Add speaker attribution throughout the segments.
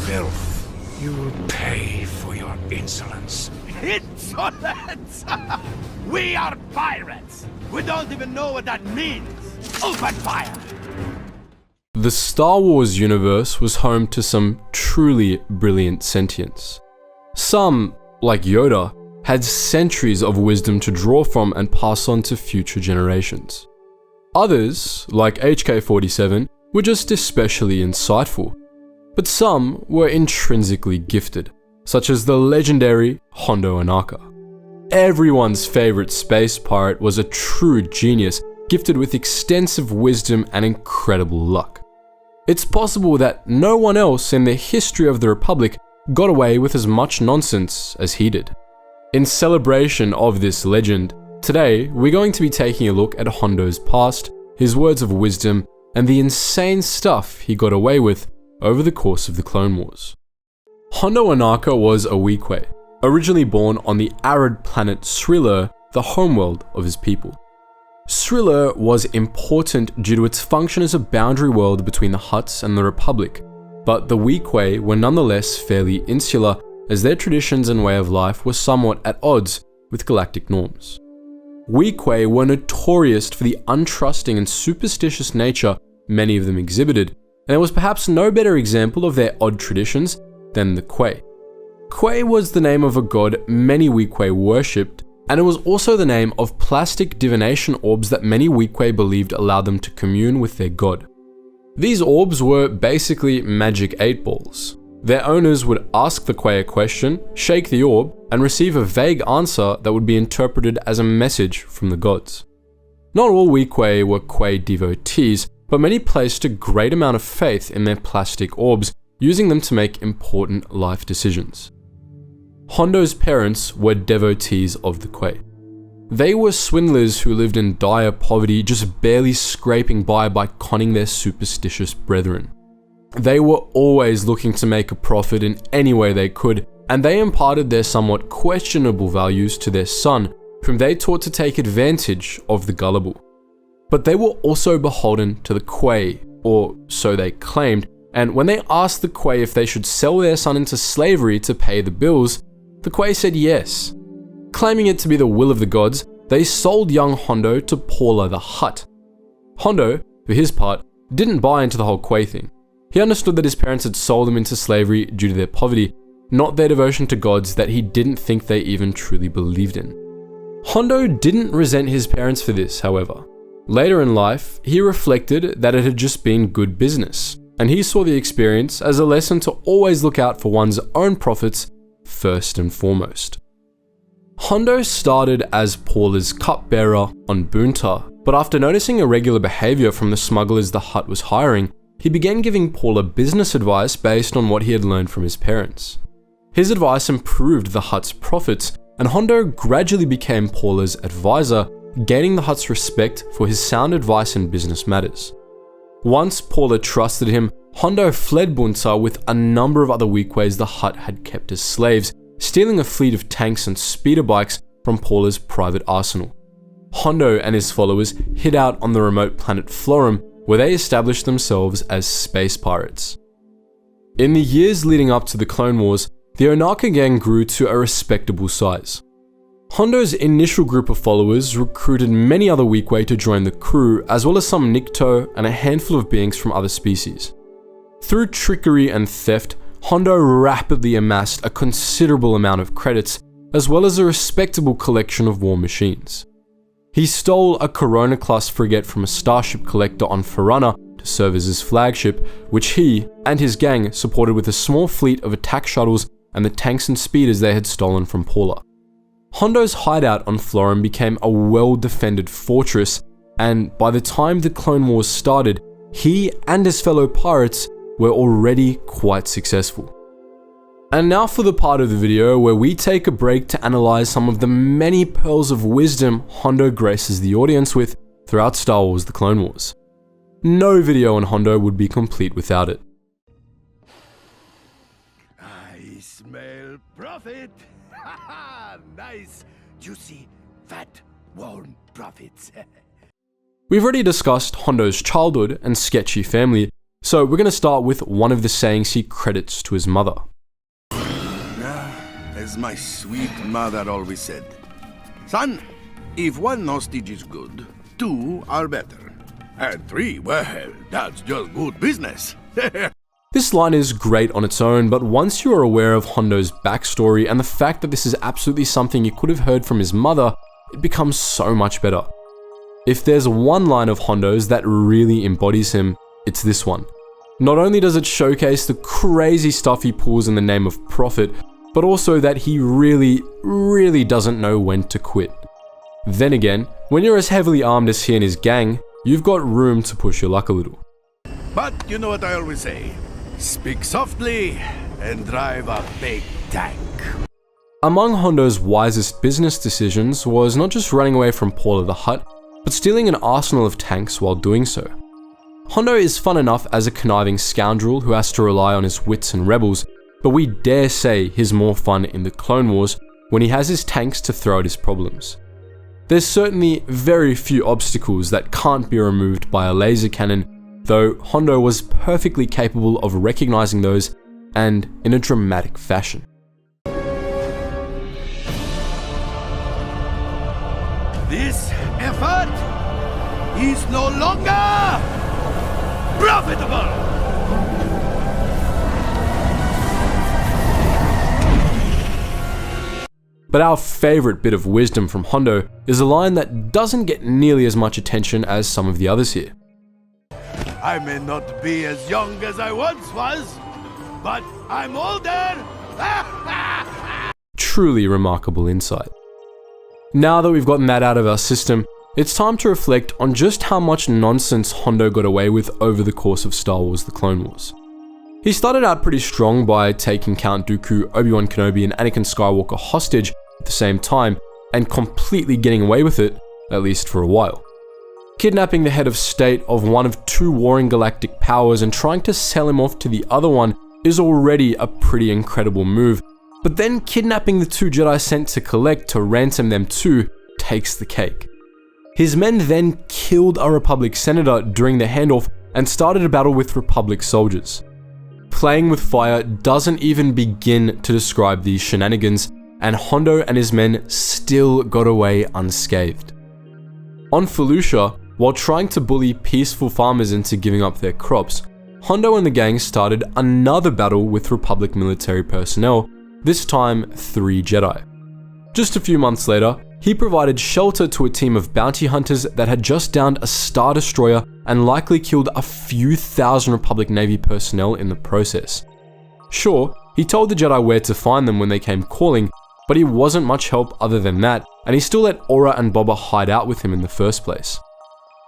Speaker 1: filth. You will pay for your insolence.
Speaker 2: Insolence! We are pirates! We don't even know what that means! Open fire!
Speaker 3: The Star Wars universe was home to some truly brilliant sentients. Some, like Yoda, had centuries of wisdom to draw from and pass on to future generations. Others, like HK-47, were just especially insightful. But some were intrinsically gifted, such as the legendary Hondo Ohnaka. Everyone's favorite space pirate was a true genius, gifted with extensive wisdom and incredible luck. It's possible that no one else in the history of the Republic got away with as much nonsense as he did. In celebration of this legend, today we're going to be taking a look at Hondo's past, his words of wisdom, and the insane stuff he got away with over the course of the Clone Wars. Hondo Ohnaka was a Weequay, originally born on the arid planet Sriller, the homeworld of his people. Sriller was important due to its function as a boundary world between the Hutts and the Republic, but the Weequay were nonetheless fairly insular, as their traditions and way of life were somewhat at odds with galactic norms. Weequay were notorious for the untrusting and superstitious nature many of them exhibited, and there was perhaps no better example of their odd traditions than the Quay. Quay was the name of a god many Weequay worshipped, and it was also the name of plastic divination orbs that many Weequay believed allowed them to commune with their god. These orbs were basically magic 8-balls. Their owners would ask the Quay a question, shake the orb, and receive a vague answer that would be interpreted as a message from the gods. Not all Weequay were Quay devotees, but many placed a great amount of faith in their plastic orbs, using them to make important life decisions. Hondo's parents were devotees of the Quay. They were swindlers who lived in dire poverty, just barely scraping by conning their superstitious brethren. They were always looking to make a profit in any way they could, and they imparted their somewhat questionable values to their son, whom they taught to take advantage of the gullible. But they were also beholden to the Quay, or so they claimed, and when they asked the Quay if they should sell their son into slavery to pay the bills, the Quay said yes. Claiming it to be the will of the gods, they sold young Hondo to Paula the Hutt. Hondo, for his part, didn't buy into the whole Quay thing. He understood that his parents had sold him into slavery due to their poverty, not their devotion to gods that he didn't think they even truly believed in. Hondo didn't resent his parents for this, however. Later in life, he reflected that it had just been good business, and he saw the experience as a lesson to always look out for one's own profits first and foremost. Hondo started as Paula's cupbearer on Boonta, but after noticing irregular behavior from the smugglers the Hutt was hiring, he began giving Paula business advice based on what he had learned from his parents. His advice improved the Hutt's profits, and Hondo gradually became Paula's advisor, gaining the Hutt's respect for his sound advice in business matters. Once Paula trusted him, Hondo fled Boonta with a number of other Weequays the Hutt had kept as slaves, stealing a fleet of tanks and speeder bikes from Paula's private arsenal. Hondo and his followers hid out on the remote planet Florum, where they established themselves as space pirates. In the years leading up to the Clone Wars, the Ohnaka gang grew to a respectable size. Hondo's initial group of followers recruited many other Weequay to join the crew, as well as some Nikto and a handful of beings from other species. Through trickery and theft, Hondo rapidly amassed a considerable amount of credits, as well as a respectable collection of war machines. He stole a Corona-class frigate from a starship collector on Farana to serve as his flagship, which he and his gang supported with a small fleet of attack shuttles and the tanks and speeders they had stolen from Paula. Hondo's hideout on Florum became a well-defended fortress, and by the time the Clone Wars started, he and his fellow pirates were already quite successful. And now for the part of the video where we take a break to analyze some of the many pearls of wisdom Hondo graces the audience with throughout Star Wars The Clone Wars. No video on Hondo would be complete without it.
Speaker 2: I smell profit. Nice, juicy, fat, warm profits.
Speaker 3: We've already discussed Hondo's childhood and sketchy family, So we're going to start with one of the sayings he credits to his mother.
Speaker 2: As my sweet mother always said, son, if one hostage is good, two are better. And three, well, that's just good business.
Speaker 3: This line is great on its own, but once you are aware of Hondo's backstory and the fact that this is absolutely something you could have heard from his mother, it becomes so much better. If there's one line of Hondo's that really embodies him, it's this one. Not only does it showcase the crazy stuff he pulls in the name of profit, but also that he really doesn't know when to quit. Then again, when you're as heavily armed as he and his gang, you've got room to push your luck a little.
Speaker 2: But you know what I always say, speak softly and drive a big tank.
Speaker 3: Among Hondo's wisest business decisions was not just running away from Paula the Hutt, but stealing an arsenal of tanks while doing so. Hondo is fun enough as a conniving scoundrel who has to rely on his wits and rebels, but we dare say he's more fun in the Clone Wars when he has his tanks to throw at his problems. There's certainly very few obstacles that can't be removed by a laser cannon, though Hondo was perfectly capable of recognizing those, and in a dramatic fashion.
Speaker 2: This effort is no longer profitable!
Speaker 3: But our favorite bit of wisdom from Hondo is a line that doesn't get nearly as much attention as some of the others here.
Speaker 2: I may not be as young as I once was, but I'm older!
Speaker 3: Truly remarkable insight. Now that we've gotten that out of our system, it's time to reflect on just how much nonsense Hondo got away with over the course of Star Wars: The Clone Wars. He started out pretty strong by taking Count Dooku, Obi-Wan Kenobi, and Anakin Skywalker hostage at the same time, and completely getting away with it, at least for a while. Kidnapping the head of state of one of two warring galactic powers and trying to sell him off to the other one is already a pretty incredible move, but then kidnapping the two Jedi sent to collect to ransom them too takes the cake. His men then killed a Republic senator during the handoff and started a battle with Republic soldiers. Playing with fire doesn't even begin to describe these shenanigans, and Hondo and his men still got away unscathed. On Felucia, while trying to bully peaceful farmers into giving up their crops, Hondo and the gang started another battle with Republic military personnel, this time 3 Jedi. Just a few months later, he provided shelter to a team of bounty hunters that had just downed a Star Destroyer and likely killed a few thousand Republic Navy personnel in the process. Sure, he told the Jedi where to find them when they came calling, but he wasn't much help other than that, and he still let Aura and Boba hide out with him in the first place.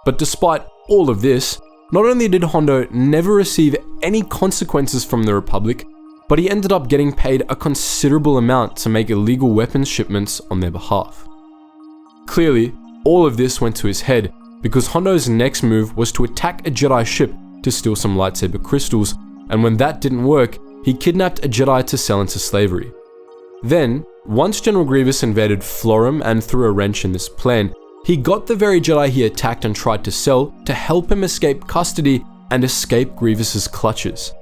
Speaker 3: But despite all of this, not only did Hondo never receive any consequences from the Republic, but he ended up getting paid a considerable amount to make illegal weapons shipments on their behalf. Clearly, all of this went to his head because Hondo's next move was to attack a Jedi ship to steal some lightsaber crystals, and when that didn't work, he kidnapped a Jedi to sell into slavery. Then, once General Grievous invaded Florum and threw a wrench in this plan, he got the very Jedi he attacked and tried to sell to help him escape custody and escape Grievous's clutches.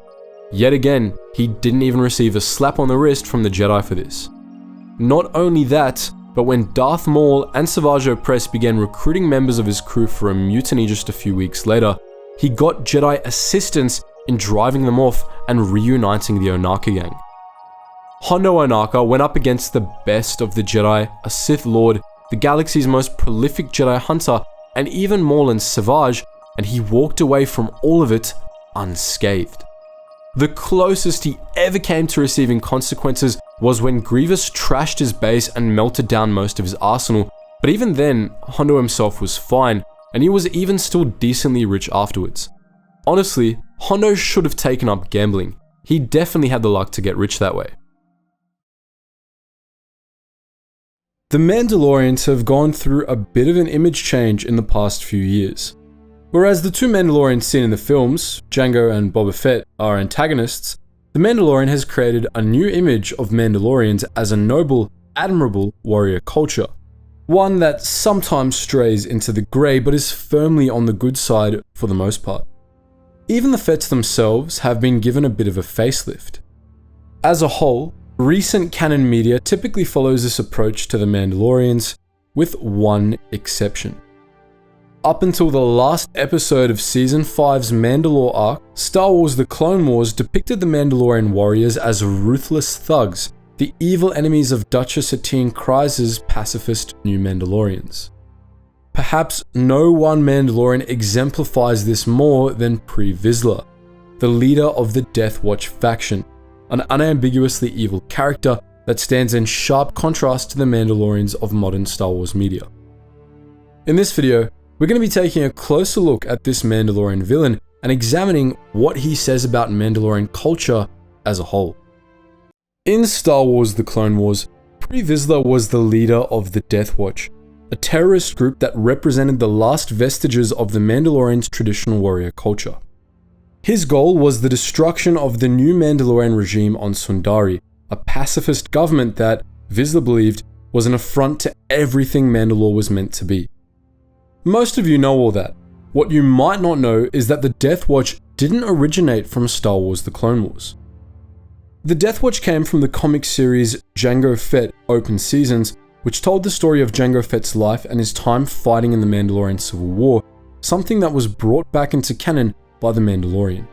Speaker 3: Yet again, he didn't even receive a slap on the wrist from the Jedi for this. Not only that, but when Darth Maul and Savage Opress began recruiting members of his crew for a mutiny just a few weeks later, he got Jedi assistance in driving them off and reuniting the Ohnaka gang. Hondo Ohnaka went up against the best of the Jedi, a Sith Lord, the galaxy's most prolific Jedi hunter, and even Maul and Savage, and he walked away from all of it unscathed. The closest he ever came to receiving consequences was when Grievous trashed his base and melted down most of his arsenal, but even then, Hondo himself was fine, and he was even still decently rich afterwards. Honestly, Hondo should have taken up gambling. He definitely had the luck to get rich that way. The Mandalorians have gone through a bit of an image change in the past few years. Whereas the two Mandalorians seen in the films, Jango and Boba Fett, are antagonists, The Mandalorian has created a new image of Mandalorians as a noble, admirable warrior culture. One that sometimes strays into the grey but is firmly on the good side for the most part. even the Fets themselves have been given a bit of a facelift. As a whole, recent canon media typically follows this approach to the Mandalorians, with one exception. Up until the last episode of Season 5's Mandalore arc, Star Wars The Clone Wars depicted the Mandalorian warriors as ruthless thugs, the evil enemies of Duchess Satine Kryze's pacifist New Mandalorians. Perhaps no one Mandalorian exemplifies this more than Pre Vizsla, the leader of the Death Watch faction, an unambiguously evil character that stands in sharp contrast to the Mandalorians of modern Star Wars media. In this video, we're going to be taking a closer look at this Mandalorian villain and examining what he says about Mandalorian culture as a whole. In Star Wars The Clone Wars, Pre Vizsla was the leader of the Death Watch, a terrorist group that represented the last vestiges of the Mandalorians' traditional warrior culture. His goal was the destruction of the new Mandalorian regime on Sundari, a pacifist government that, Vizsla believed, was an affront to everything Mandalore was meant to be. Most of you know all that. What you might not know is that the Death Watch didn't originate from Star Wars The Clone Wars. The Death Watch came from the comic series Jango Fett Open Seasons, which told the story of Jango Fett's life and his time fighting in the Mandalorian Civil War, something that was brought back into canon by The Mandalorian.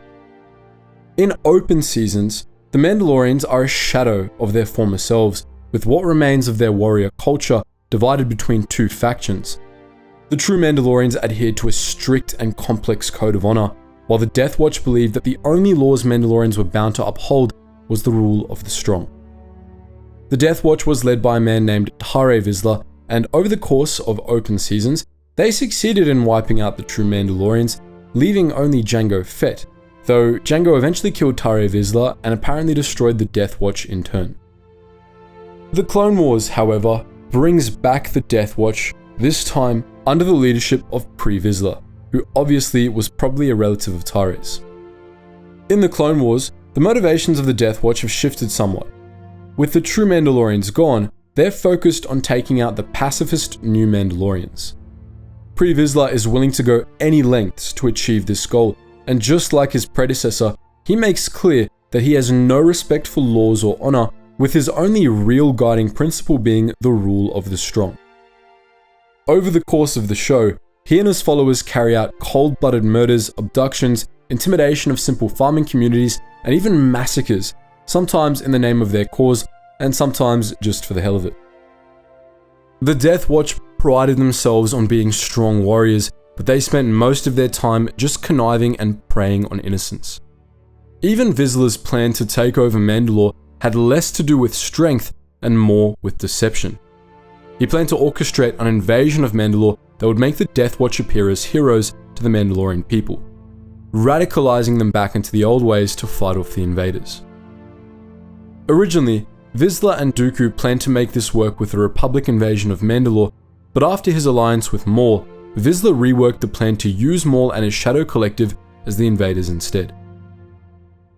Speaker 3: In Open Seasons, the Mandalorians are a shadow of their former selves, with what remains of their warrior culture divided between two factions. The true Mandalorians adhered to a strict and complex code of honor, while the Death Watch believed that the only laws Mandalorians were bound to uphold was the rule of the strong. The Death Watch was led by a man named Tare Vizsla, and over the course of Open Seasons, they succeeded in wiping out the true Mandalorians, leaving only Jango Fett, though Jango eventually killed Tare Vizsla and apparently destroyed the Death Watch in turn. The Clone Wars, however, brings back the Death Watch, this time under the leadership of Pre Vizsla, who obviously was probably a relative of Tare's. In the Clone Wars, the motivations of the Death Watch have shifted somewhat. With the true Mandalorians gone, they're focused on taking out the pacifist new Mandalorians. Pre Vizsla is willing to go any lengths to achieve this goal, and just like his predecessor, he makes clear that he has no respect for laws or honor, with his only real guiding principle being the rule of the strong. Over the course of the show, he and his followers carry out cold-blooded murders, abductions, intimidation of simple farming communities, and even massacres, sometimes in the name of their cause, and sometimes just for the hell of it. The Death Watch prided themselves on being strong warriors, but they spent most of their time just conniving and preying on innocents. Even Vizsla's plan to take over Mandalore had less to do with strength and more with deception. He planned to orchestrate an invasion of Mandalore that would make the Death Watch appear as heroes to the Mandalorian people, radicalizing them back into the old ways to fight off the invaders. Originally, Vizsla and Dooku planned to make this work with a Republic invasion of Mandalore, but after his alliance with Maul, Vizsla reworked the plan to use Maul and his Shadow Collective as the invaders instead.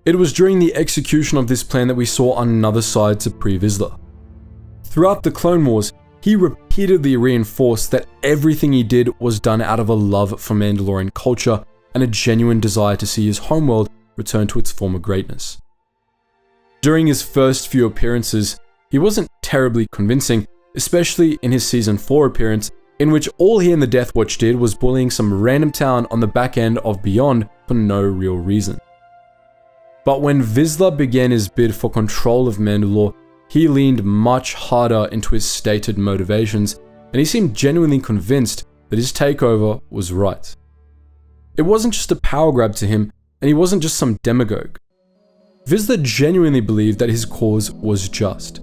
Speaker 3: It was during the execution of this plan that we saw another side to Pre Vizsla. Throughout the Clone Wars, he repeatedly reinforced that everything he did was done out of a love for Mandalorian culture and a genuine desire to see his homeworld return to its former greatness. During his first few appearances, he wasn't terribly convincing, especially in his Season 4 appearance, in which all he and the Death Watch did was bullying some random town on the back end of Beyond for no real reason. But when Vizsla began his bid for control of Mandalore, he leaned much harder into his stated motivations, and he seemed genuinely convinced that his takeover was right. It wasn't just a power grab to him, and he wasn't just some demagogue. Vizsla genuinely believed that his cause was just.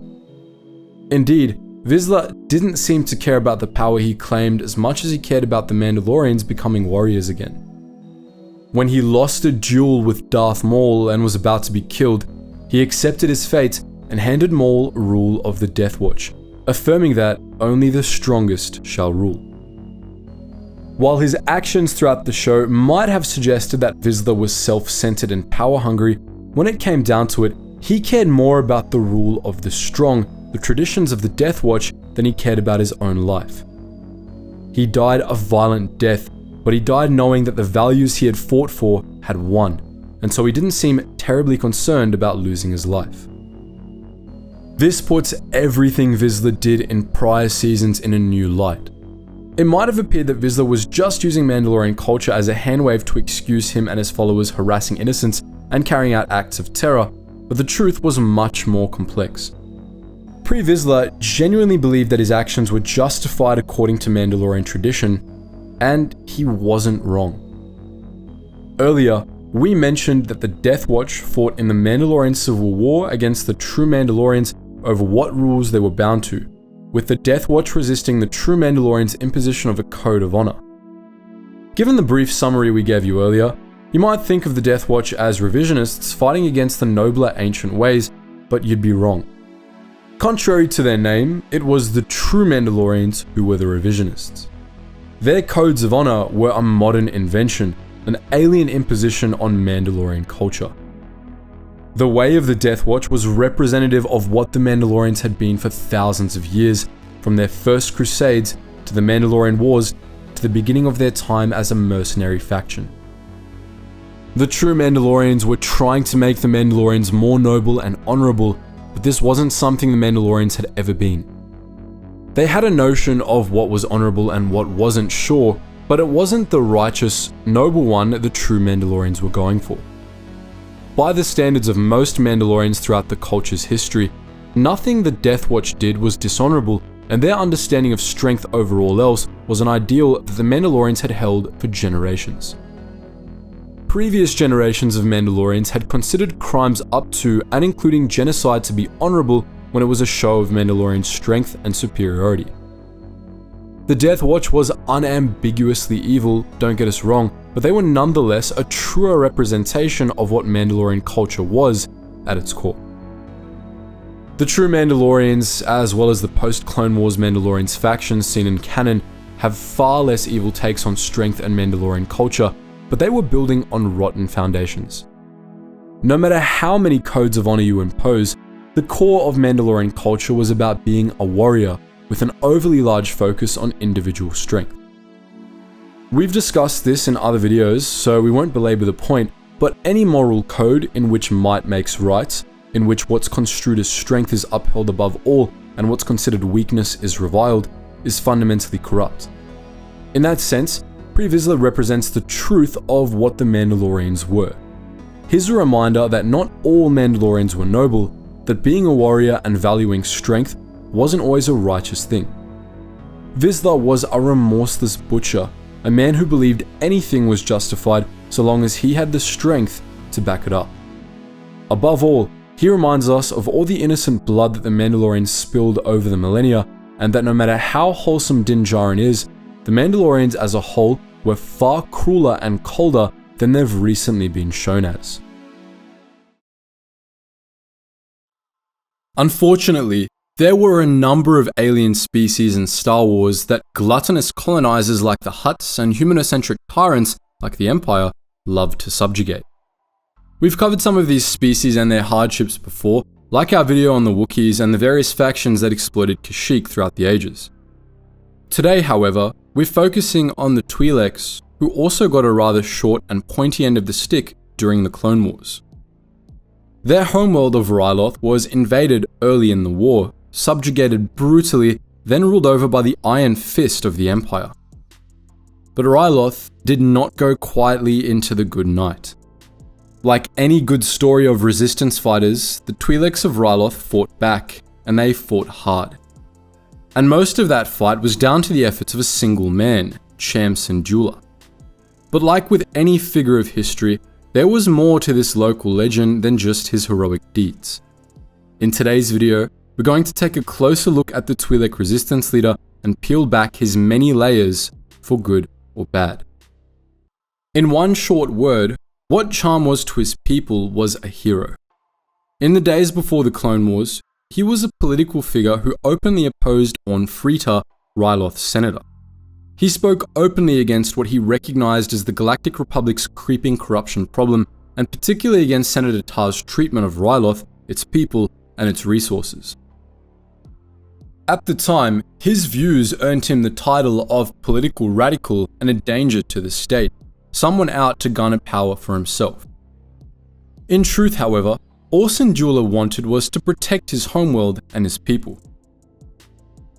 Speaker 3: Indeed, Vizsla didn't seem to care about the power he claimed as much as he cared about the Mandalorians becoming warriors again. When he lost a duel with Darth Maul and was about to be killed, he accepted his fate and handed Maul rule of the Death Watch, affirming that only the strongest shall rule. While his actions throughout the show might have suggested that Vizsla was self-centered and power-hungry, when it came down to it, he cared more about the rule of the strong, the traditions of the Death Watch, than he cared about his own life. He died a violent death, but he died knowing that the values he had fought for had won, and so he didn't seem terribly concerned about losing his life. This puts everything Vizsla did in prior seasons in a new light. It might have appeared that Vizsla was just using Mandalorian culture as a handwave to excuse him and his followers harassing innocents and carrying out acts of terror, but the truth was much more complex. Pre-Vizsla genuinely believed that his actions were justified according to Mandalorian tradition, and he wasn't wrong. Earlier, we mentioned that the Death Watch fought in the Mandalorian Civil War against the true Mandalorians over what rules they were bound to, with the Death Watch resisting the true Mandalorians' imposition of a code of honor. Given the brief summary we gave you earlier, you might think of the Death Watch as revisionists fighting against the nobler ancient ways, but you'd be wrong. Contrary to their name, it was the true Mandalorians who were the revisionists. Their codes of honor were a modern invention, an alien imposition on Mandalorian culture. The way of the Death Watch was representative of what the Mandalorians had been for thousands of years, from their first crusades to the Mandalorian Wars to the beginning of their time as a mercenary faction. The true Mandalorians were trying to make the Mandalorians more noble and honorable, but this wasn't something the Mandalorians had ever been. They had a notion of what was honorable and what wasn't, sure, but it wasn't the righteous, noble one the true Mandalorians were going for. By the standards of most Mandalorians throughout the culture's history, nothing the Death Watch did was dishonorable, and their understanding of strength over all else was an ideal that the Mandalorians had held for generations. Previous generations of Mandalorians had considered crimes up to and including genocide to be honorable when it was a show of Mandalorian strength and superiority. The Death Watch was unambiguously evil, don't get us wrong, but they were nonetheless a truer representation of what Mandalorian culture was at its core. The true Mandalorians, as well as the post-Clone Wars Mandalorians factions seen in canon, have far less evil takes on strength and Mandalorian culture, but they were building on rotten foundations. No matter how many codes of honor you impose, the core of Mandalorian culture was about being a warrior, with an overly large focus on individual strength. We've discussed this in other videos, so we won't belabor the point, but any moral code in which might makes right, in which what's construed as strength is upheld above all and what's considered weakness is reviled, is fundamentally corrupt. In that sense, Pre-Vizsla represents the truth of what the Mandalorians were. Here's a reminder that not all Mandalorians were noble, that being a warrior and valuing strength wasn't always a righteous thing. Vizsla was a remorseless butcher, a man who believed anything was justified so long as he had the strength to back it up. Above all, he reminds us of all the innocent blood that the Mandalorians spilled over the millennia, and that no matter how wholesome Din Djarin is, the Mandalorians as a whole were far crueler and colder than they've recently been shown as. Unfortunately, there were a number of alien species in Star Wars that gluttonous colonizers like the Hutts and humanocentric tyrants like the Empire loved to subjugate. We've covered some of these species and their hardships before, like our video on the Wookiees and the various factions that exploited Kashyyyk throughout the ages. Today, however, we're focusing on the Twi'leks, who also got a rather short and pointy end of the stick during the Clone Wars. Their homeworld of Ryloth was invaded early in the war, subjugated brutally, then ruled over by the Iron Fist of the Empire. But Ryloth did not go quietly into the good night. Like any good story of resistance fighters, the Twi'leks of Ryloth fought back, and they fought hard. And most of that fight was down to the efforts of a single man, Cham Syndulla. But like with any figure of history, there was more to this local legend than just his heroic deeds. In today's video, we're going to take a closer look at the Twi'lek resistance leader and peel back his many layers for good or bad. In one short word, what Cham was to his people was a hero. In the days before the Clone Wars, he was a political figure who openly opposed Orn Frita, Ryloth's senator. He spoke openly against what he recognized as the Galactic Republic's creeping corruption problem, and particularly against Senator Tar's treatment of Ryloth, its people, and its resources. At the time, his views earned him the title of political radical and a danger to the state, someone out to garner power for himself. In truth, however, all Syndulla wanted was to protect his homeworld and his people.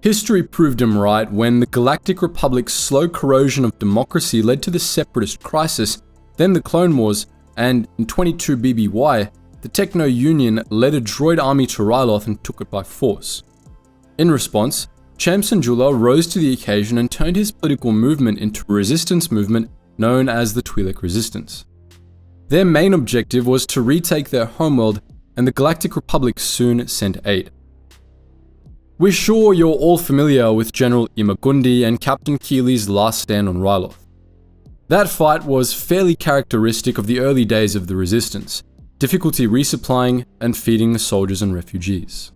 Speaker 3: History proved him right when the Galactic Republic's slow corrosion of democracy led to the Separatist crisis, then the Clone Wars, and in 22 BBY, the Techno-Union led a droid army to Ryloth and took it by force. In response, Cham Syndulla rose to the occasion and turned his political movement into a resistance movement known as the Twi'lek Resistance. Their main objective was to retake their homeworld, and the Galactic Republic soon sent aid. We're sure you're all familiar with General Imagundi and Captain Keeley's last stand on Ryloth. That fight was fairly characteristic of the early days of the Resistance, difficulty resupplying and feeding the soldiers and refugees.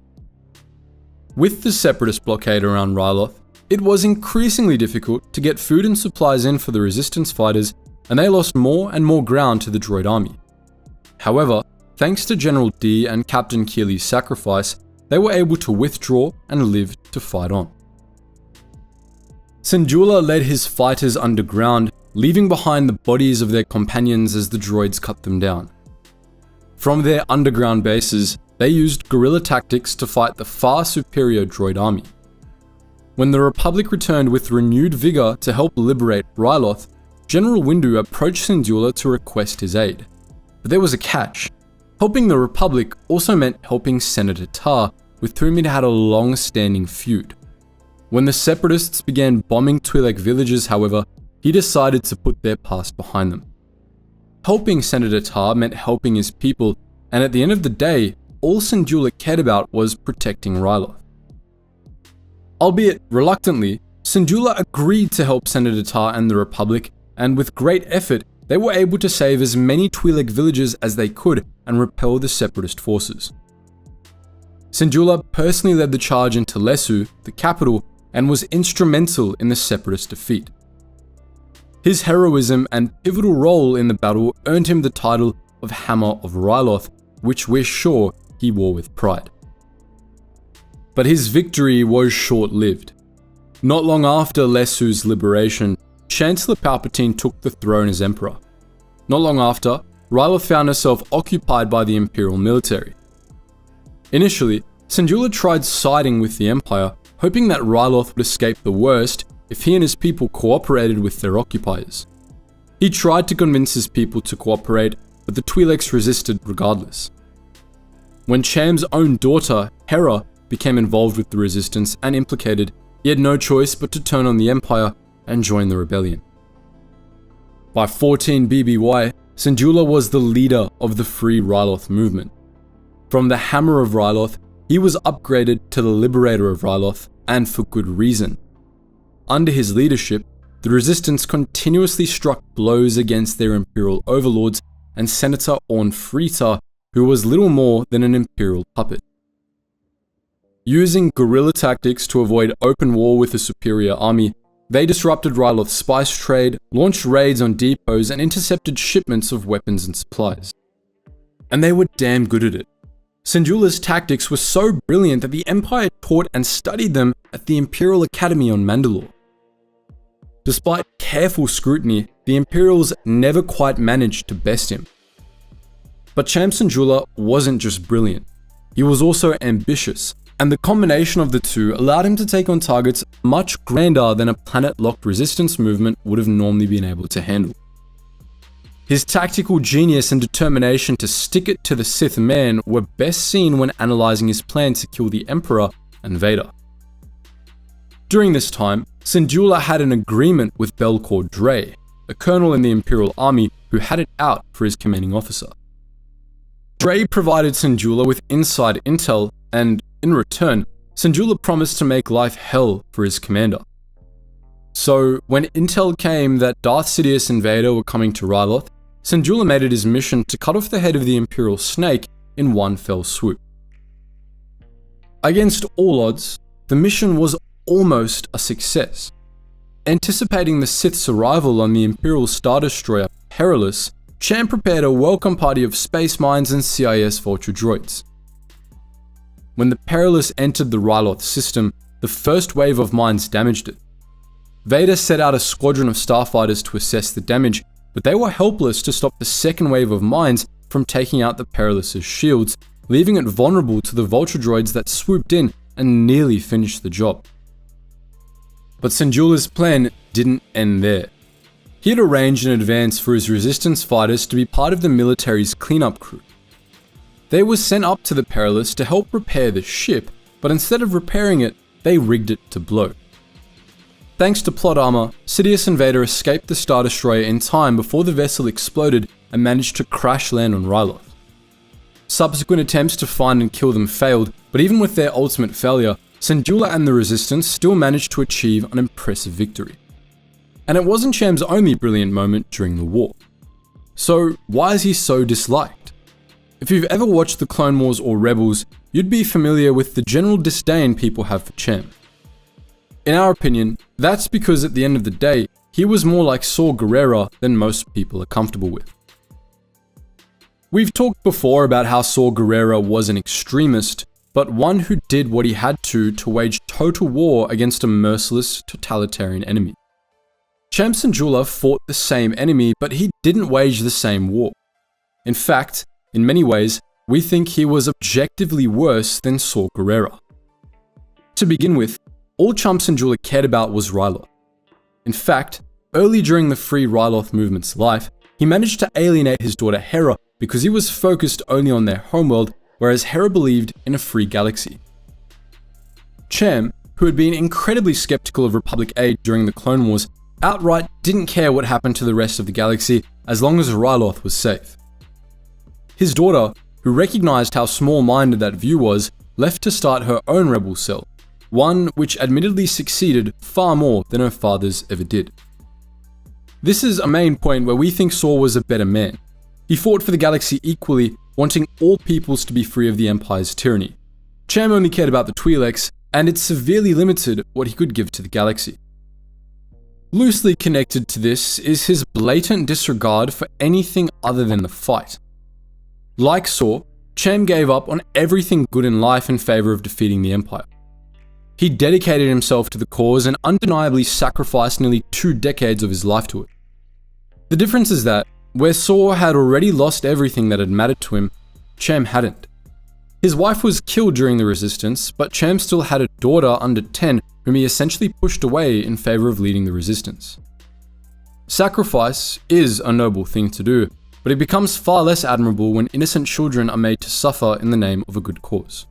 Speaker 3: With the Separatist blockade around Ryloth, it was increasingly difficult to get food and supplies in for the Resistance fighters, and they lost more and more ground to the droid army. However, thanks to General D and Captain Keeley's sacrifice, they were able to withdraw and live to fight on. Syndulla led his fighters underground, leaving behind the bodies of their companions as the droids cut them down. From their underground bases, they used guerrilla tactics to fight the far superior droid army. When the Republic returned with renewed vigor to help liberate Ryloth, General Windu approached Syndulla to request his aid. But there was a catch. Helping the Republic also meant helping Senator Tar, with whom he'd had a long-standing feud. When the Separatists began bombing Twi'lek villages, however, he decided to put their past behind them. Helping Senator Tar meant helping his people, and at the end of the day, all Syndulla cared about was protecting Ryloth. Albeit reluctantly, Syndulla agreed to help Senator Tar and the Republic, and with great effort, they were able to save as many Twi'lek villages as they could and repel the Separatist forces. Syndulla personally led the charge into Lesu, the capital, and was instrumental in the Separatist defeat. His heroism and pivotal role in the battle earned him the title of Hammer of Ryloth, which we're sure he wore with pride. But his victory was short-lived. Not long after Lesu's liberation, Chancellor Palpatine took the throne as Emperor. Not long after, Ryloth found herself occupied by the Imperial military. Initially, Syndulla tried siding with the Empire, hoping that Ryloth would escape the worst if he and his people cooperated with their occupiers. He tried to convince his people to cooperate, but the Twi'leks resisted regardless. When Cham's own daughter, Hera, became involved with the resistance and implicated, he had no choice but to turn on the Empire and join the rebellion. By 14 BBY, Syndulla was the leader of the Free Ryloth movement. From the Hammer of Ryloth, he was upgraded to the Liberator of Ryloth, and for good reason. Under his leadership, the resistance continuously struck blows against their Imperial overlords and Senator Orn Frita, who was little more than an Imperial puppet. Using guerrilla tactics to avoid open war with a superior army, they disrupted Ryloth's spice trade, launched raids on depots, and intercepted shipments of weapons and supplies. And they were damn good at it. Syndulla's tactics were so brilliant that the Empire taught and studied them at the Imperial Academy on Mandalore. Despite careful scrutiny, the Imperials never quite managed to best him. But Cham Syndulla wasn't just brilliant, he was also ambitious, and the combination of the two allowed him to take on targets much grander than a planet-locked resistance movement would have normally been able to handle. His tactical genius and determination to stick it to the Sith man were best seen when analysing his plan to kill the Emperor and Vader. During this time, Syndulla had an agreement with Belcor Dre, a colonel in the Imperial Army who had it out for his commanding officer. Dre provided Syndulla with inside intel, and in return, Syndulla promised to make life hell for his commander. So, when intel came that Darth Sidious and Vader were coming to Ryloth, Syndulla made it his mission to cut off the head of the Imperial Snake in one fell swoop. Against all odds, the mission was almost a success. Anticipating the Sith's arrival on the Imperial Star Destroyer Perilous, Cham prepared a welcome party of space mines and CIS vulture droids. When the Perilous entered the Ryloth system, the first wave of mines damaged it. Vader set out a squadron of starfighters to assess the damage, but they were helpless to stop the second wave of mines from taking out the Perilous' shields, leaving it vulnerable to the Vulture droids that swooped in and nearly finished the job. But Syndulla's plan didn't end there. He had arranged in advance for his resistance fighters to be part of the military's cleanup crew. They were sent up to the Perilous to help repair the ship, but instead of repairing it, they rigged it to blow. Thanks to plot armor, Sidious and Vader escaped the Star Destroyer in time before the vessel exploded and managed to crash land on Ryloth. Subsequent attempts to find and kill them failed, but even with their ultimate failure, Syndulla and the Resistance still managed to achieve an impressive victory. And it wasn't Cham's only brilliant moment during the war. So why is he so disliked? If you've ever watched the Clone Wars or Rebels, you'd be familiar with the general disdain people have for Cham. In our opinion, that's because at the end of the day, he was more like Saw Gerrera than most people are comfortable with. We've talked before about how Saw Gerrera was an extremist, but one who did what he had to wage total war against a merciless, totalitarian enemy. Cham Syndulla fought the same enemy, but he didn't wage the same war. In fact, in many ways, we think he was objectively worse than Saw Gerrera. To begin with, all Cham Syndulla cared about was Ryloth. In fact, early during the Free Ryloth movement's life, he managed to alienate his daughter Hera because he was focused only on their homeworld, whereas Hera believed in a free galaxy. Cham, who had been incredibly skeptical of Republic aid during the Clone Wars, outright didn't care what happened to the rest of the galaxy as long as Ryloth was safe. His daughter, who recognized how small-minded that view was, left to start her own rebel cell, one which admittedly succeeded far more than her father's ever did. This is a main point where we think Saw was a better man. He fought for the galaxy equally, wanting all peoples to be free of the Empire's tyranny. Cham only cared about the Twi'leks, and it severely limited what he could give to the galaxy. Loosely connected to this is his blatant disregard for anything other than the fight. Like Saw, Cham gave up on everything good in life in favor of defeating the Empire. He dedicated himself to the cause and undeniably sacrificed nearly 2 decades of his life to it. The difference is that, where Saw had already lost everything that had mattered to him, Cham hadn't. His wife was killed during the Resistance, but Cham still had a daughter under 10 whom he essentially pushed away in favor of leading the Resistance. Sacrifice is a noble thing to do, but it becomes far less admirable when innocent children are made to suffer in the name of a good cause.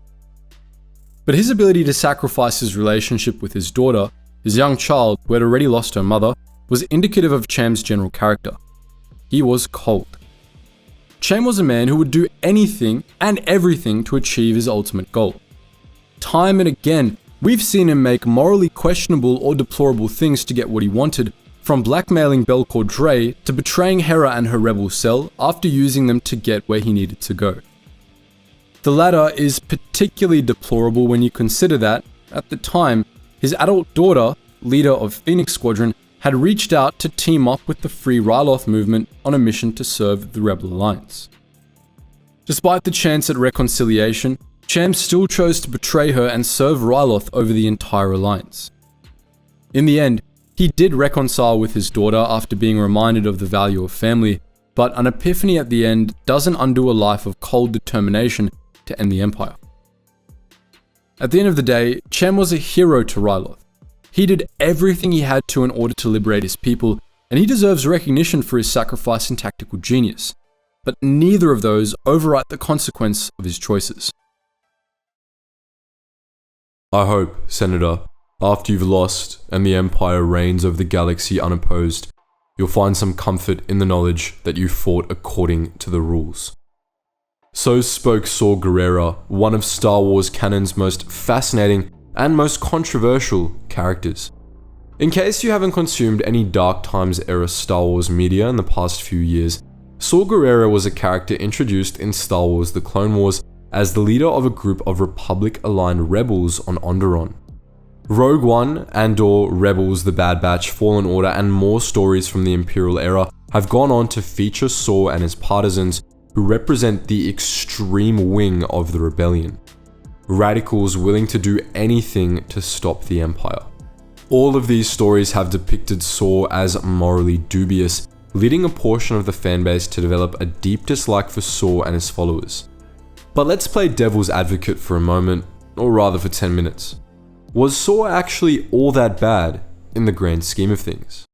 Speaker 3: But his ability to sacrifice his relationship with his daughter, his young child who had already lost her mother, was indicative of Cham's general character. He was cold. Cham was a man who would do anything and everything to achieve his ultimate goal. Time and again, we've seen him make morally questionable or deplorable things to get what he wanted, from blackmailing Belcor Dre to betraying Hera and her rebel cell after using them to get where he needed to go. The latter is particularly deplorable when you consider that, at the time, his adult daughter, leader of Phoenix Squadron, had reached out to team up with the Free Ryloth movement on a mission to serve the Rebel Alliance. Despite the chance at reconciliation, Cham still chose to betray her and serve Ryloth over the entire alliance. In the end, he did reconcile with his daughter after being reminded of the value of family, but an epiphany at the end doesn't undo a life of cold determination to end the Empire. At the end of the day, Cham was a hero to Ryloth. He did everything he had to in order to liberate his people, and he deserves recognition for his sacrifice and tactical genius. But neither of those overwrite the consequence of his choices. I hope, Senator, after you've lost and the Empire reigns over the galaxy unopposed, you'll find some comfort in the knowledge that you fought according to the rules. So spoke Saw Gerrera, one of Star Wars canon's most fascinating and most controversial characters. In case you haven't consumed any Dark Times era Star Wars media in the past few years, Saw Gerrera was a character introduced in Star Wars The Clone Wars as the leader of a group of Republic-aligned rebels on Onderon. Rogue One, Andor, Rebels, The Bad Batch, Fallen Order, and more stories from the Imperial era have gone on to feature Saw and his partisans who represent the extreme wing of the rebellion. Radicals willing to do anything to stop the Empire. All of these stories have depicted Saw as morally dubious, leading a portion of the fanbase to develop a deep dislike for Saw and his followers. But let's play devil's advocate for a moment, or rather for 10 minutes. Was Saw actually all that bad in the grand scheme of things?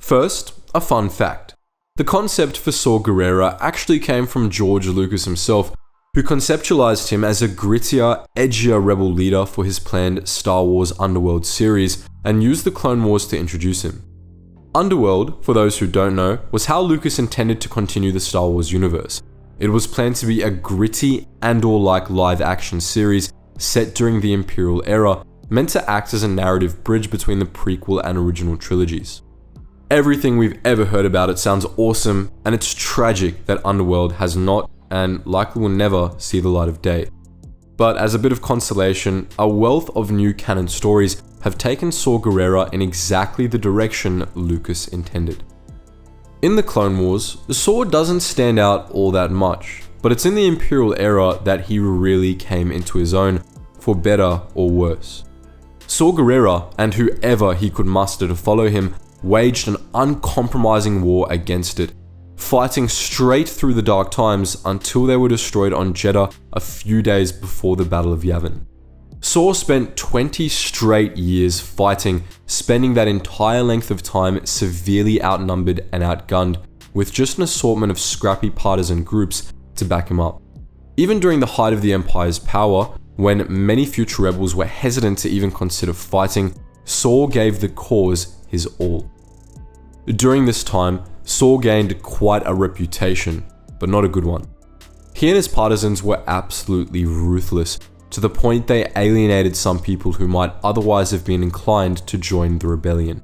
Speaker 3: First, a fun fact. The concept for Saw Gerrera actually came from George Lucas himself, who conceptualized him as a grittier, edgier rebel leader for his planned Star Wars Underworld series and used the Clone Wars to introduce him. Underworld, for those who don't know, was how Lucas intended to continue the Star Wars universe. It was planned to be a gritty Andor-like live-action series set during the Imperial era, meant to act as a narrative bridge between the prequel and original trilogies. Everything we've ever heard about it sounds awesome, and it's tragic that Underworld has not, and likely will never, see the light of day. But as a bit of consolation, a wealth of new canon stories have taken Saw Gerrera in exactly the direction Lucas intended. In the Clone Wars, Saw doesn't stand out all that much, but it's in the Imperial era that he really came into his own, for better or worse. Saw Gerrera, and whoever he could muster to follow him, waged an uncompromising war against it, fighting straight through the dark times until they were destroyed on Jedha a few days before the Battle of Yavin. Saw spent 20 straight years fighting, spending that entire length of time severely outnumbered and outgunned, with just an assortment of scrappy partisan groups to back him up. Even during the height of the Empire's power, when many future rebels were hesitant to even consider fighting, Saw gave the cause his all. During this time, Saw gained quite a reputation, but not a good one. He and his partisans were absolutely ruthless, to the point they alienated some people who might otherwise have been inclined to join the rebellion.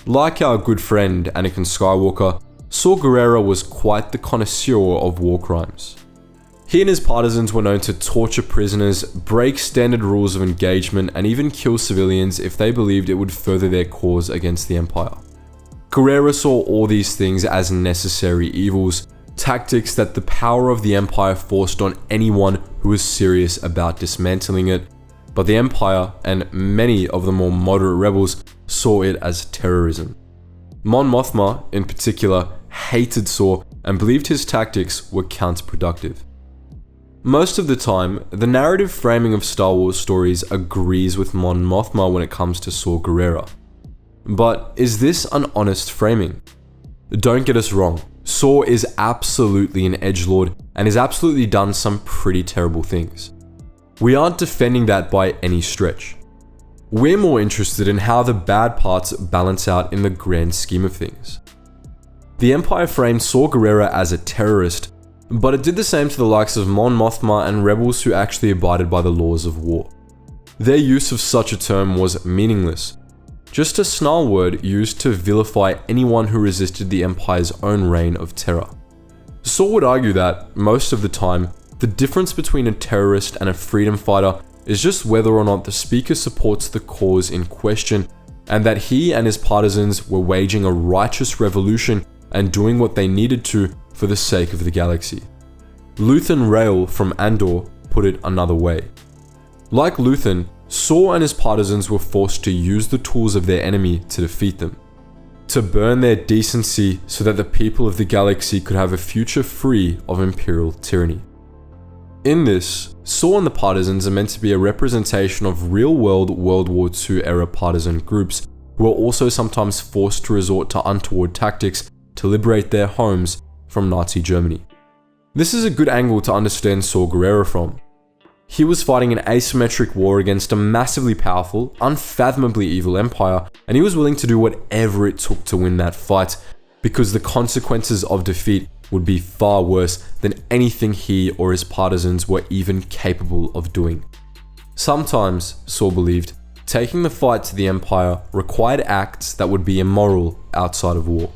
Speaker 3: Like our good friend Anakin Skywalker, Saw Gerrera was quite the connoisseur of war crimes. He and his partisans were known to torture prisoners, break standard rules of engagement, and even kill civilians if they believed it would further their cause against the Empire. Gerrera saw all these things as necessary evils, tactics that the power of the Empire forced on anyone who was serious about dismantling it, but the Empire and many of the more moderate rebels saw it as terrorism. Mon Mothma, in particular, hated Saw and believed his tactics were counterproductive. Most of the time, the narrative framing of Star Wars stories agrees with Mon Mothma when it comes to Saw Gerrera. But is this an honest framing? Don't get us wrong, Saw is absolutely an edgelord and has absolutely done some pretty terrible things. We aren't defending that by any stretch. We're more interested in how the bad parts balance out in the grand scheme of things. The Empire framed Saw Gerrera as a terrorist, but it did the same to the likes of Mon Mothma and rebels who actually abided by the laws of war. Their use of such a term was meaningless, just a snarl word used to vilify anyone who resisted the Empire's own reign of terror. Saw would argue that, most of the time, the difference between a terrorist and a freedom fighter is just whether or not the speaker supports the cause in question, and that he and his partisans were waging a righteous revolution and doing what they needed to for the sake of the galaxy. Luthen Rael from Andor put it another way. Like Luthen, Saw and his partisans were forced to use the tools of their enemy to defeat them, to burn their decency so that the people of the galaxy could have a future free of imperial tyranny. In this, Saw and the partisans are meant to be a representation of real-world World War II era partisan groups who are also sometimes forced to resort to untoward tactics to liberate their homes from Nazi Germany. This is a good angle to understand Saw Gerrera from. He was fighting an asymmetric war against a massively powerful, unfathomably evil empire, and he was willing to do whatever it took to win that fight, because the consequences of defeat would be far worse than anything he or his partisans were even capable of doing. Sometimes, Saw believed, taking the fight to the empire required acts that would be immoral outside of war.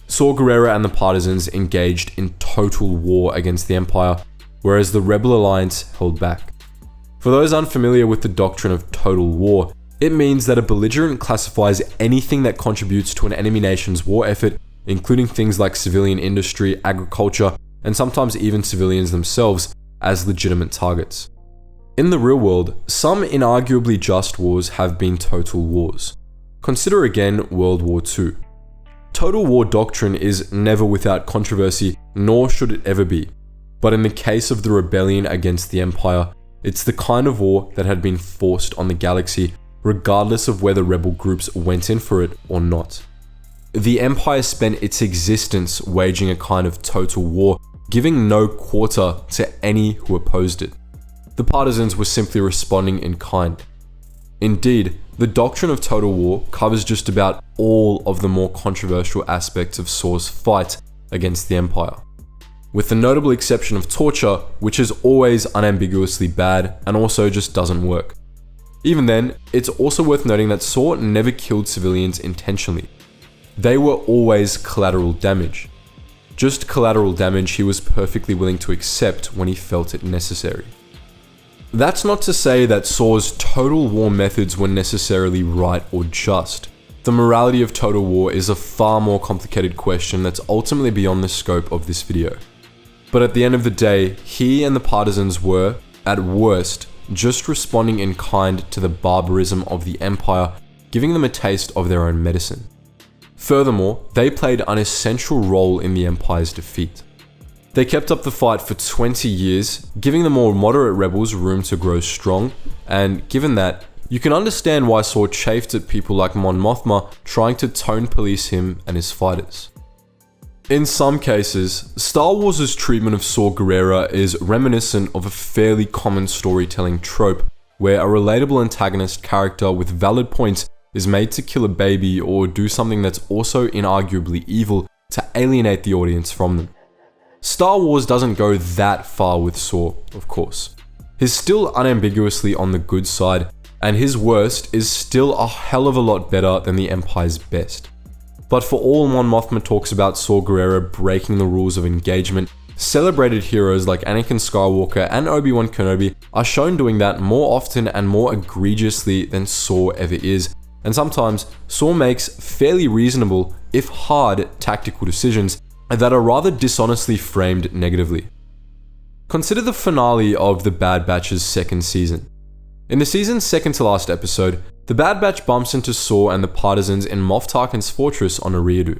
Speaker 3: Saw Gerrera and the partisans engaged in total war against the empire, whereas the Rebel Alliance held back. For those unfamiliar with the doctrine of total war, it means that a belligerent classifies anything that contributes to an enemy nation's war effort, including things like civilian industry, agriculture, and sometimes even civilians themselves, as legitimate targets. In the real world, some inarguably just wars have been total wars. Consider again World War II. Total war doctrine is never without controversy, nor should it ever be. But in the case of the rebellion against the Empire, it's the kind of war that had been forced on the galaxy, regardless of whether rebel groups went in for it or not. The Empire spent its existence waging a kind of total war, giving no quarter to any who opposed it. The partisans were simply responding in kind. Indeed, the doctrine of total war covers just about all of the more controversial aspects of Saw's fight against the Empire, with the notable exception of torture, which is always unambiguously bad and also just doesn't work. Even then, it's also worth noting that Saw never killed civilians intentionally. They were always collateral damage. Just collateral damage he was perfectly willing to accept when he felt it necessary. That's not to say that Saw's total war methods were necessarily right or just. The morality of total war is a far more complicated question that's ultimately beyond the scope of this video. But at the end of the day, he and the partisans were, at worst, just responding in kind to the barbarism of the Empire, giving them a taste of their own medicine. Furthermore, they played an essential role in the Empire's defeat. They kept up the fight for 20 years, giving the more moderate rebels room to grow strong, and given that, you can understand why Saw chafed at people like Mon Mothma trying to tone police him and his fighters. In some cases, Star Wars' treatment of Saw Gerrera is reminiscent of a fairly common storytelling trope, where a relatable antagonist character with valid points is made to kill a baby or do something that's also inarguably evil to alienate the audience from them. Star Wars doesn't go that far with Saw, of course. He's still unambiguously on the good side, and his worst is still a hell of a lot better than the Empire's best. But for all Mon Mothma talks about Saw Gerrera breaking the rules of engagement, celebrated heroes like Anakin Skywalker and Obi-Wan Kenobi are shown doing that more often and more egregiously than Saw ever is, and sometimes Saw makes fairly reasonable, if hard, tactical decisions that are rather dishonestly framed negatively. Consider the finale of The Bad Batch's second season. In the season's second to last episode, the Bad Batch bumps into Saw and the partisans in Moff Tarkin's fortress on Eriadu.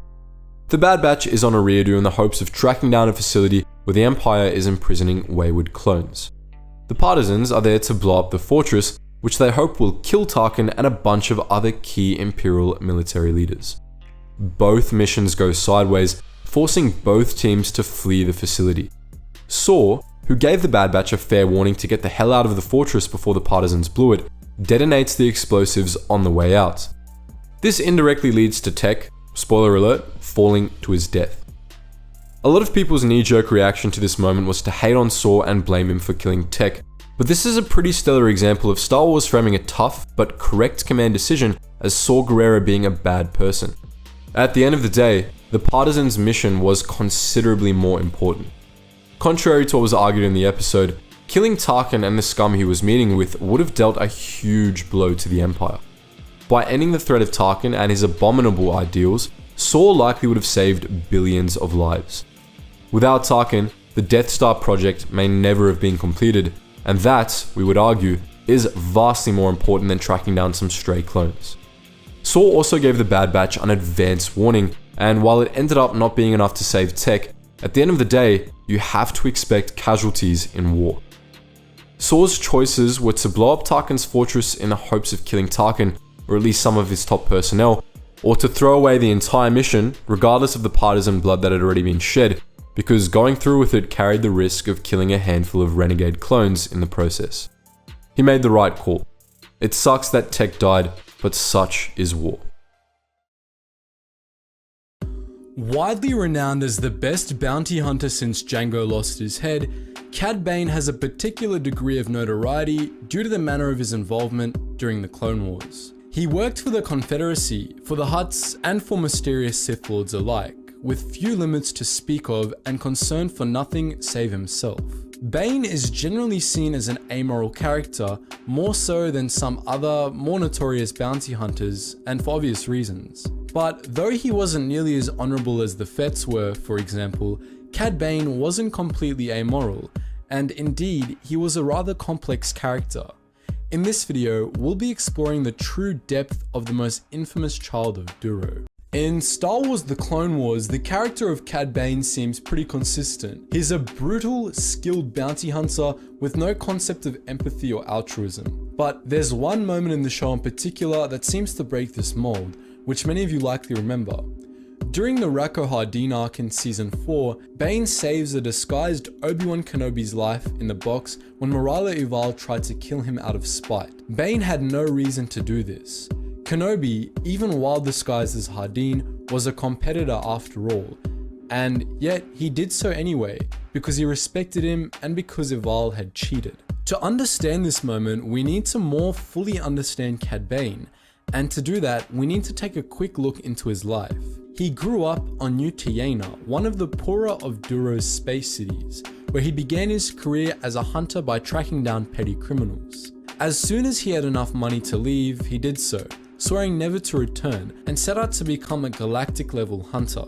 Speaker 3: The Bad Batch is on Eriadu in the hopes of tracking down a facility where the Empire is imprisoning wayward clones. The partisans are there to blow up the fortress, which they hope will kill Tarkin and a bunch of other key Imperial military leaders. Both missions go sideways, forcing both teams to flee the facility. Saw, who gave the Bad Batch a fair warning to get the hell out of the fortress before the partisans blew it, detonates the explosives on the way out. This indirectly leads to Tech, spoiler alert, falling to his death. A lot of people's knee-jerk reaction to this moment was to hate on Saw and blame him for killing Tech, but this is a pretty stellar example of Star Wars framing a tough but correct command decision as Saw Gerrera being a bad person. At the end of the day, the partisans' mission was considerably more important. Contrary to what was argued in the episode, killing Tarkin and the scum he was meeting with would have dealt a huge blow to the Empire. By ending the threat of Tarkin and his abominable ideals, Saw likely would have saved billions of lives. Without Tarkin, the Death Star project may never have been completed, and that, we would argue, is vastly more important than tracking down some stray clones. Saw also gave the Bad Batch an advance warning, and while it ended up not being enough to save Tech, at the end of the day, you have to expect casualties in war. Saw's choices were to blow up Tarkin's fortress in the hopes of killing Tarkin, or at least some of his top personnel, or to throw away the entire mission, regardless of the partisan blood that had already been shed, because going through with it carried the risk of killing a handful of renegade clones in the process. He made the right call. It sucks that Tech died, but such is war. Widely renowned as the best bounty hunter since Django lost his head, Cad Bane has a particular degree of notoriety due to the manner of his involvement during the Clone Wars. He worked for the Confederacy, for the Hutts, and for mysterious Sith Lords alike, with few limits to speak of and concerned for nothing save himself. Bane is generally seen as an amoral character, more so than some other, more notorious bounty hunters, and for obvious reasons. But though he wasn't nearly as honorable as the Fets were, for example, Cad Bane wasn't completely amoral, and indeed, he was a rather complex character. In this video, we'll be exploring the true depth of the most infamous child of Duro. In Star Wars The Clone Wars, the character of Cad Bane seems pretty consistent. He's a brutal, skilled bounty hunter with no concept of empathy or altruism. But there's one moment in the show in particular that seems to break this mold, which many of you likely remember. During the Rako Hardeen arc in Season 4, Bane saves a disguised Obi-Wan Kenobi's life in the box when Moralo Uval tried to kill him out of spite. Bane had no reason to do this. Kenobi, even while disguised as Hardeen, was a competitor after all, and yet he did so anyway, because he respected him and because Uval had cheated. To understand this moment, we need to more fully understand Cad Bane, and to do that, we need to take a quick look into his life. He grew up on New Tiana, one of the poorer of Duro's space cities, where he began his career as a hunter by tracking down petty criminals. As soon as he had enough money to leave, he did so, swearing never to return, and set out to become a galactic-level hunter.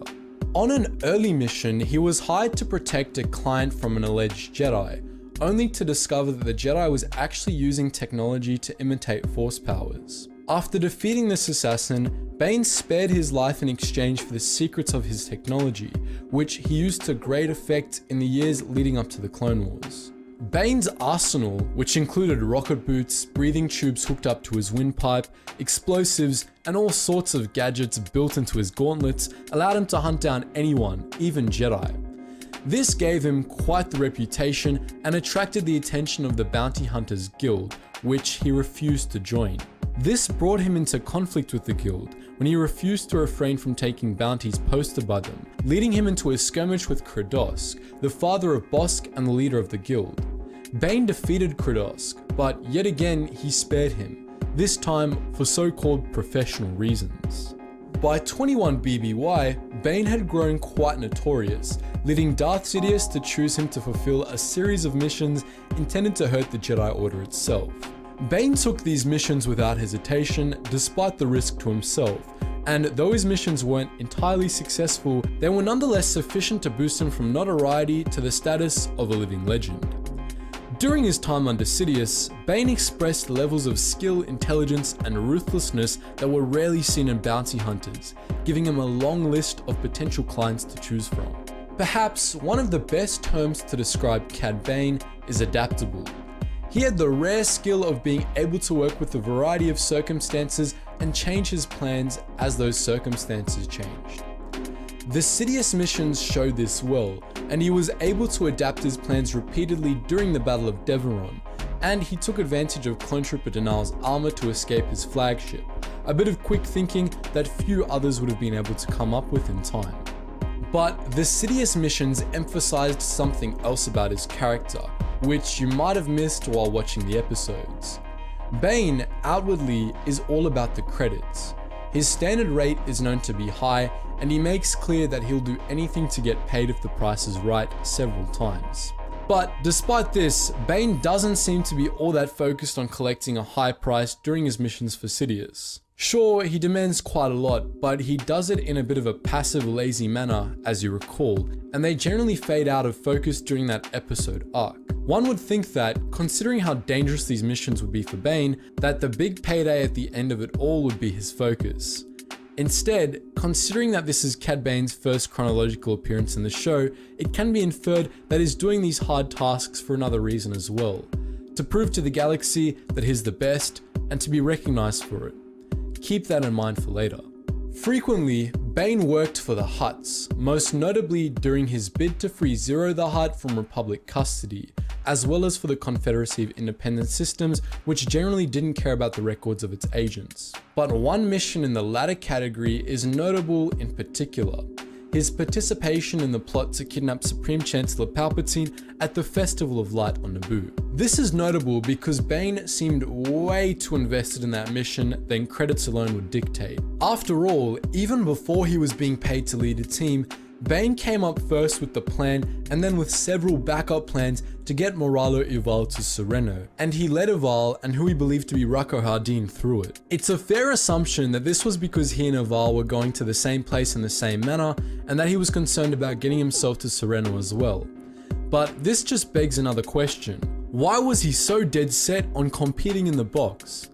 Speaker 3: On an early mission, he was hired to protect a client from an alleged Jedi, only to discover that the Jedi was actually using technology to imitate Force powers. After defeating this assassin, Bane spared his life in exchange for the secrets of his technology, which he used to great effect in the years leading up to the Clone Wars. Bane's arsenal, which included rocket boots, breathing tubes hooked up to his windpipe, explosives, and all sorts of gadgets built into his gauntlets, allowed him to hunt down anyone, even Jedi. This gave him quite the reputation and attracted the attention of the Bounty Hunters Guild, which he refused to join. This brought him into conflict with the guild when he refused to refrain from taking bounties posted by them, leading him into a skirmish with Coldest, the father of Bossk and the leader of the guild. Bane defeated Coldest, but yet again he spared him, this time for so-called professional reasons. By 21 BBY, Bane had grown quite notorious, leading Darth Sidious to choose him to fulfill a series of missions intended to hurt the Jedi Order itself. Bane took these missions without hesitation, despite the risk to himself, and though his missions weren't entirely successful, they were nonetheless sufficient to boost him from notoriety to the status of a living legend. During his time under Sidious, Bane expressed levels of skill, intelligence, and ruthlessness that were rarely seen in bounty hunters, giving him a long list of potential clients to choose from. Perhaps one of the best terms to describe Cad Bane is adaptable. He had the rare skill of being able to work with a variety of circumstances and change his plans as those circumstances changed. The Sidious missions showed this well, and he was able to adapt his plans repeatedly during the Battle of Deveron, and he took advantage of Clone Trooper Denal's armor to escape his flagship, a bit of quick thinking that few others would have been able to come up with in time. But the Sidious missions emphasized something else about his character, which you might have missed while watching the episodes. Bane, outwardly, is all about the credits. His standard rate is known to be high, and he makes clear that he'll do anything to get paid if the price is right several times. But despite this, Bane doesn't seem to be all that focused on collecting a high price during his missions for Sidious. Sure, he demands quite a lot, but he does it in a bit of a passive, lazy manner, as you recall, and they generally fade out of focus during that episode arc. One would think that, considering how dangerous these missions would be for Bane, that the big payday at the end of it all would be his focus. Instead, considering that this is Cad Bane's first chronological appearance in the show, it can be inferred that he's doing these hard tasks for another reason as well. To prove to the galaxy that he's the best, and to be recognized for it. Keep that in mind for later. Frequently, Bane worked for the Hutts, most notably during his bid to free Zero the Hutt from Republic custody, as well as for the Confederacy of Independent Systems, which generally didn't care about the records of its agents. But one mission in the latter category is notable in particular: his participation in the plot to kidnap Supreme Chancellor Palpatine at the Festival of Light on Naboo. This is notable because Bane seemed way too invested in that mission than credits alone would dictate. After all, even before he was being paid to lead a team, Bane came up first with the plan and then with several backup plans to get Moralo Uval to Sereno, and he led Uval and who he believed to be Rako Hardeen through it. It's a fair assumption that this was because he and Uval were going to the same place in the same manner, and that he was concerned about getting himself to Sereno as well. But this just begs another question. Why was he so dead set on competing in the box?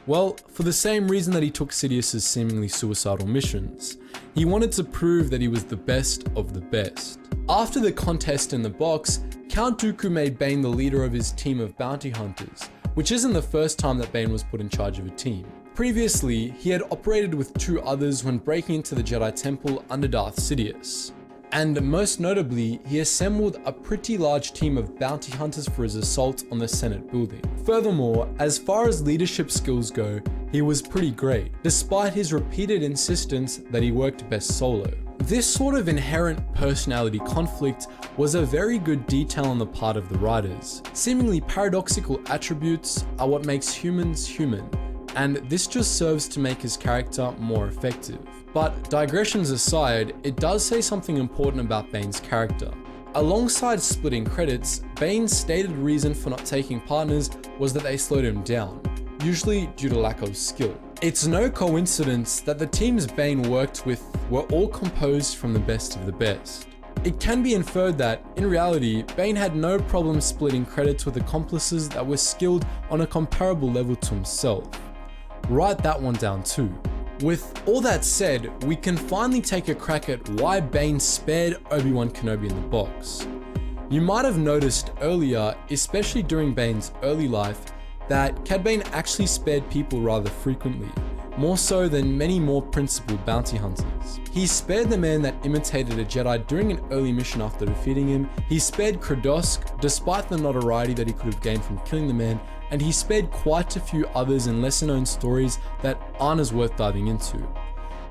Speaker 3: Well, for the same reason that he took Sidious's seemingly suicidal missions. He wanted to prove that he was the best of the best. After the contest in the box, Count Dooku made Bane the leader of his team of bounty hunters, which isn't the first time that Bane was put in charge of a team. Previously, he had operated with 2 others when breaking into the Jedi Temple under Darth Sidious. And most notably, he assembled a pretty large team of bounty hunters for his assault on the Senate building. Furthermore, as far as leadership skills go, he was pretty great, despite his repeated insistence that he worked best solo. This sort of inherent personality conflict was a very good detail on the part of the writers. Seemingly paradoxical attributes are what makes humans human, and this just serves to make his character more effective. But digressions aside, it does say something important about Bane's character. Alongside splitting credits, Bane's stated reason for not taking partners was that they slowed him down, usually due to lack of skill. It's no coincidence that the teams Bane worked with were all composed from the best of the best. It can be inferred that, in reality, Bane had no problem splitting credits with accomplices that were skilled on a comparable level to himself. Write that one down too. With all that said, we can finally take a crack at why Bane spared Obi-Wan Kenobi in the box. You might have noticed earlier, especially during Bane's early life, that Cad Bane actually spared people rather frequently, more so than many more principled bounty hunters. He spared the man that imitated a Jedi during an early mission after defeating him, he spared Krodosk despite the notoriety that he could have gained from killing the man, and he spared quite a few others in lesser known stories that aren't as worth diving into.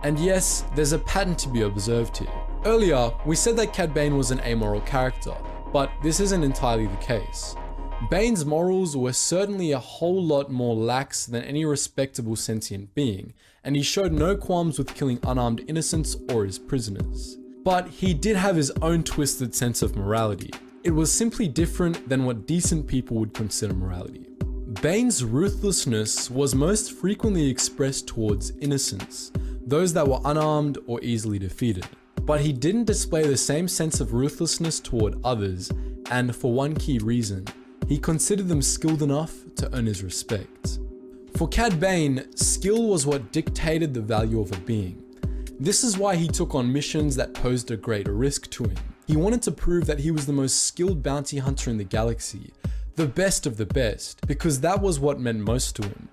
Speaker 3: And yes, there's a pattern to be observed here. Earlier, we said that Cad Bane was an amoral character, but this isn't entirely the case. Bane's morals were certainly a whole lot more lax than any respectable sentient being, and he showed no qualms with killing unarmed innocents or his prisoners. But he did have his own twisted sense of morality. It was simply different than what decent people would consider morality. Bane's ruthlessness was most frequently expressed towards innocents, those that were unarmed or easily defeated. But he didn't display the same sense of ruthlessness toward others, and for one key reason, he considered them skilled enough to earn his respect. For Cad Bane, skill was what dictated the value of a being. This is why he took on missions that posed a greater risk to him. He wanted to prove that he was the most skilled bounty hunter in the galaxy, the best of the best, because that was what meant most to him.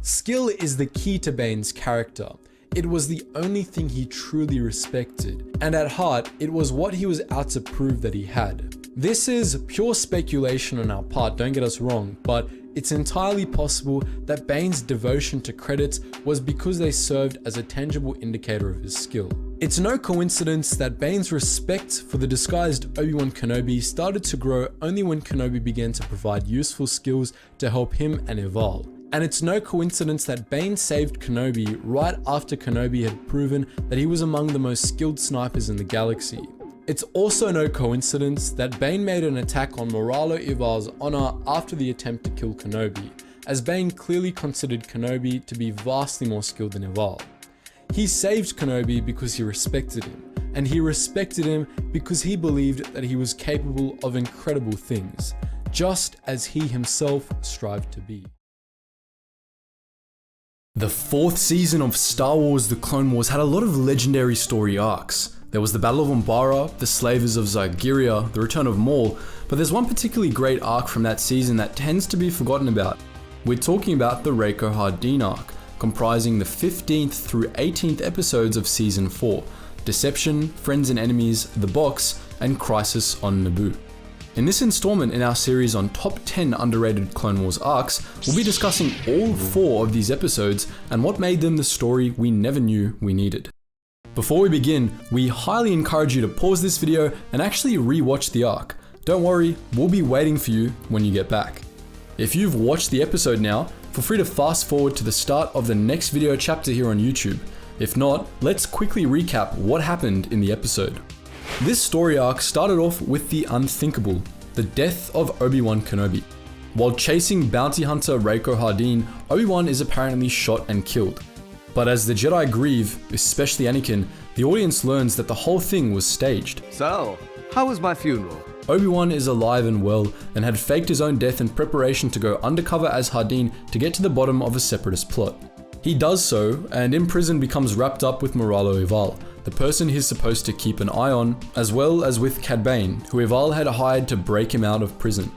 Speaker 3: Skill is the key to Bane's character. It was the only thing he truly respected, and at heart, it was what he was out to prove that he had. This is pure speculation on our part, don't get us wrong, but it's entirely possible that Bane's devotion to credits was because they served as a tangible indicator of his skill. It's no coincidence that Bane's respect for the disguised Obi-Wan Kenobi started to grow only when Kenobi began to provide useful skills to help him and evolve. And it's no coincidence that Bane saved Kenobi right after Kenobi had proven that he was among the most skilled snipers in the galaxy. It's also no coincidence that Bane made an attack on Moralo Ival's honor after the attempt to kill Kenobi, as Bane clearly considered Kenobi to be vastly more skilled than Ival. He saved Kenobi because he respected him, and he respected him because he believed that he was capable of incredible things, just as he himself strived to be. The 4th season of Star Wars The Clone Wars had a lot of legendary story arcs. There was the Battle of Umbara, the Slavers of Zygerria, the Return of Maul, but there's one particularly great arc from that season that tends to be forgotten about. We're talking about the Rako Hardeen arc, comprising the 15th through 18th episodes of Season 4, Deception, Friends and Enemies, The Box, and Crisis on Naboo. In this installment in our series on top 10 underrated Clone Wars arcs, we'll be discussing all 4 of these episodes and what made them the story we never knew we needed. Before we begin, we highly encourage you to pause this video and actually re-watch the arc. Don't worry, we'll be waiting for you when you get back. If you've watched the episode now, feel free to fast forward to the start of the next video chapter here on YouTube. If not, let's quickly recap what happened in the episode. This story arc started off with the unthinkable, the death of Obi-Wan Kenobi. While chasing bounty hunter Rako Hardeen, Obi-Wan is apparently shot and killed. But as the Jedi grieve, especially Anakin, the audience learns that the whole thing was staged.
Speaker 4: So, how was my funeral?
Speaker 3: Obi-Wan is alive and well, and had faked his own death in preparation to go undercover as Hardeen to get to the bottom of a separatist plot. He does so, and in prison becomes wrapped up with Moralo Ival, the person he's supposed to keep an eye on, as well as with Cad Bane, who Ival had hired to break him out of prison.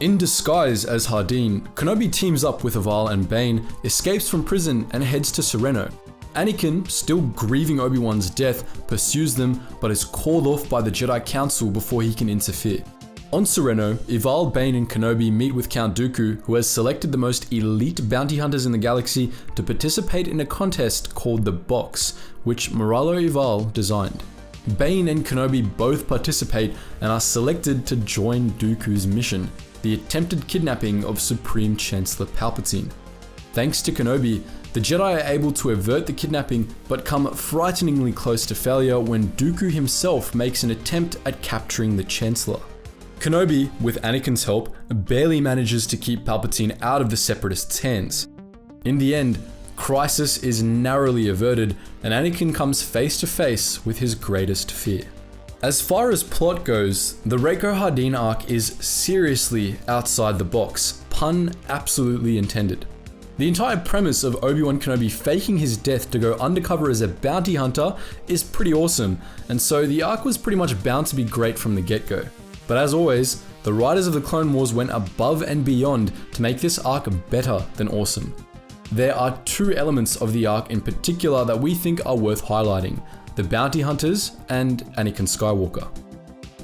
Speaker 3: In disguise as Hardeen, Kenobi teams up with Ival and Bane, escapes from prison and heads to Serenno. Anakin, still grieving Obi-Wan's death, pursues them but is called off by the Jedi Council before he can interfere. On Serenno, Ival, Bane and Kenobi meet with Count Dooku, who has selected the most elite bounty hunters in the galaxy to participate in a contest called the Box, which Moralo Ival designed. Bane and Kenobi both participate and are selected to join Dooku's mission, the attempted kidnapping of Supreme Chancellor Palpatine. Thanks to Kenobi, the Jedi are able to avert the kidnapping but come frighteningly close to failure when Dooku himself makes an attempt at capturing the Chancellor. Kenobi, with Anakin's help, barely manages to keep Palpatine out of the Separatists' hands. In the end, crisis is narrowly averted and Anakin comes face to face with his greatest fear. As far as plot goes, the Rako Hardeen arc is seriously outside the box, pun absolutely intended. The entire premise of Obi-Wan Kenobi faking his death to go undercover as a bounty hunter is pretty awesome, and so the arc was pretty much bound to be great from the get-go. But as always, the writers of the Clone Wars went above and beyond to make this arc better than awesome. There are two elements of the arc in particular that we think are worth highlighting: the bounty hunters and Anakin Skywalker.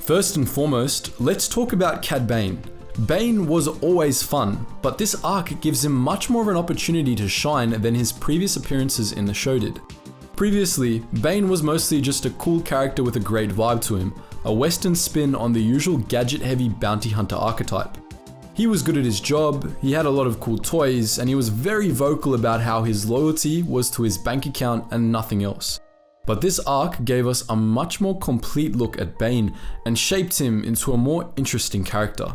Speaker 3: First and foremost, let's talk about Cad Bane. Bane was always fun, but this arc gives him much more of an opportunity to shine than his previous appearances in the show did. Previously, Bane was mostly just a cool character with a great vibe to him, a western spin on the usual gadget-heavy bounty hunter archetype. He was good at his job, he had a lot of cool toys, and he was very vocal about how his loyalty was to his bank account and nothing else. But this arc gave us a much more complete look at Bane and shaped him into a more interesting character.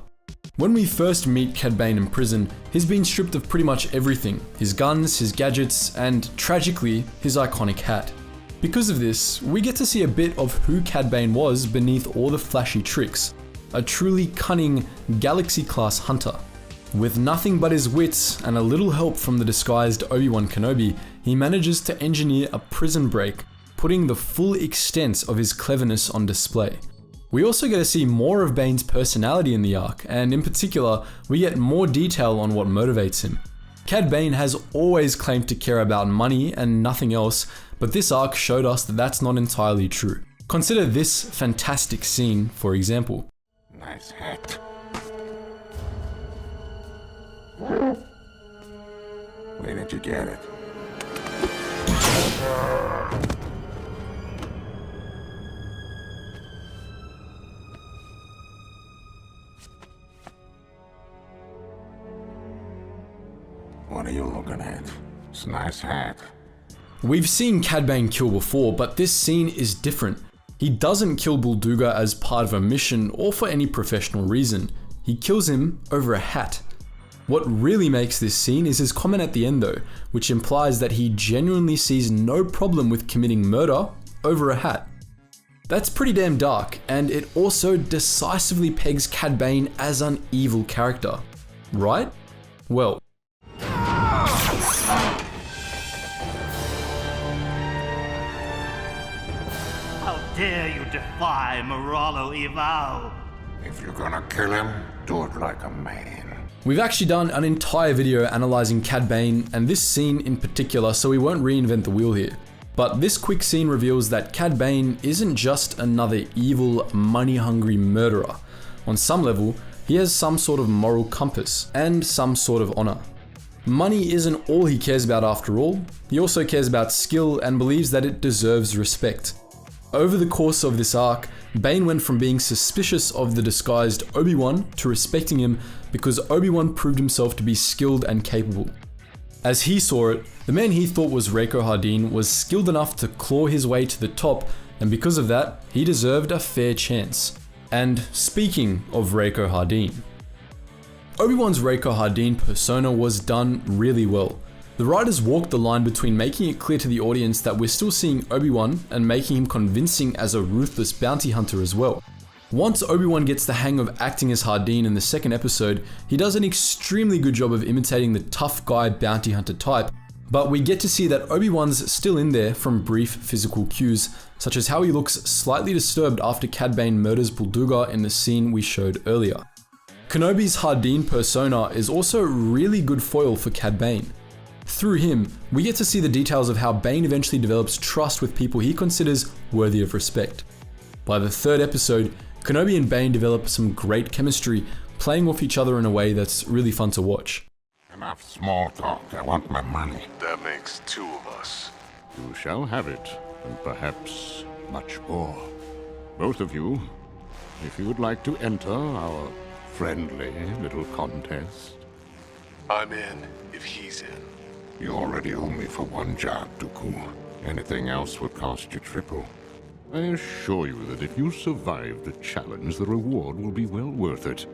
Speaker 3: When we first meet Cad Bane in prison, he's been stripped of pretty much everything: his guns, his gadgets, and tragically, his iconic hat. Because of this, we get to see a bit of who Cad Bane was beneath all the flashy tricks. A truly cunning, galaxy-class hunter. With nothing but his wits and a little help from the disguised Obi-Wan Kenobi, he manages to engineer a prison break, putting the full extent of his cleverness on display. We also get to see more of Bane's personality in the arc, and in particular, we get more detail on what motivates him. Cad Bane has always claimed to care about money and nothing else, but this arc showed us that that's not entirely true. Consider this fantastic scene, for example.
Speaker 1: Nice hat. Where did you get it? What are you looking at? It's a nice hat.
Speaker 3: We've seen Cad Bane kill before, but this scene is different. He doesn't kill Bulduga as part of a mission or for any professional reason. He kills him over a hat. What really makes this scene is his comment at the end though, which implies that he genuinely sees no problem with committing murder over a hat. That's pretty damn dark, and it also decisively pegs Cad Bane as an evil character. Right? Well,
Speaker 5: how dare you defy Moralo Ival?
Speaker 1: If you're gonna kill him, do it like a man.
Speaker 3: we've actually done an entire video analyzing Cad Bane and this scene in particular, so we won't reinvent the wheel here. But this quick scene reveals that Cad Bane isn't just another evil, money-hungry murderer. On some level, he has some sort of moral compass and some sort of honor. Money isn't all he cares about after all. He also cares about skill and believes that it deserves respect. Over the course of this arc, Bane went from being suspicious of the disguised Obi-Wan to respecting him because Obi-Wan proved himself to be skilled and capable. As he saw it, the man he thought was Rako Hardeen was skilled enough to claw his way to the top, and because of that, he deserved a fair chance. And speaking of Rako Hardeen, Obi-Wan's Rako Hardeen persona was done really well. The writers walked the line between making it clear to the audience that we're still seeing Obi-Wan and making him convincing as a ruthless bounty hunter as well. Once Obi-Wan gets the hang of acting as Hardeen in the second episode, he does an extremely good job of imitating the tough guy bounty hunter type, But we get to see that Obi-Wan's still in there from brief physical cues, such as how he looks slightly disturbed after Cad Bane murders Bulduga in the scene we showed earlier. Kenobi's Hardeen persona is also a really good foil for Cad Bane. Through him, we get to see the details of how Bane eventually develops trust with people he considers worthy of respect. By the third episode, Kenobi and Bane develop some great chemistry, playing off each other in a way that's really fun to watch.
Speaker 6: Enough small talk, I want my money.
Speaker 1: That makes two of us.
Speaker 6: You shall have it, and perhaps much more. Both of you, if you would like to enter our friendly little contest.
Speaker 1: I'm in, if he's in.
Speaker 6: You already owe me for one job, Dooku. Anything else would cost you triple. I assure you that if you survive the challenge, the reward will be well worth it.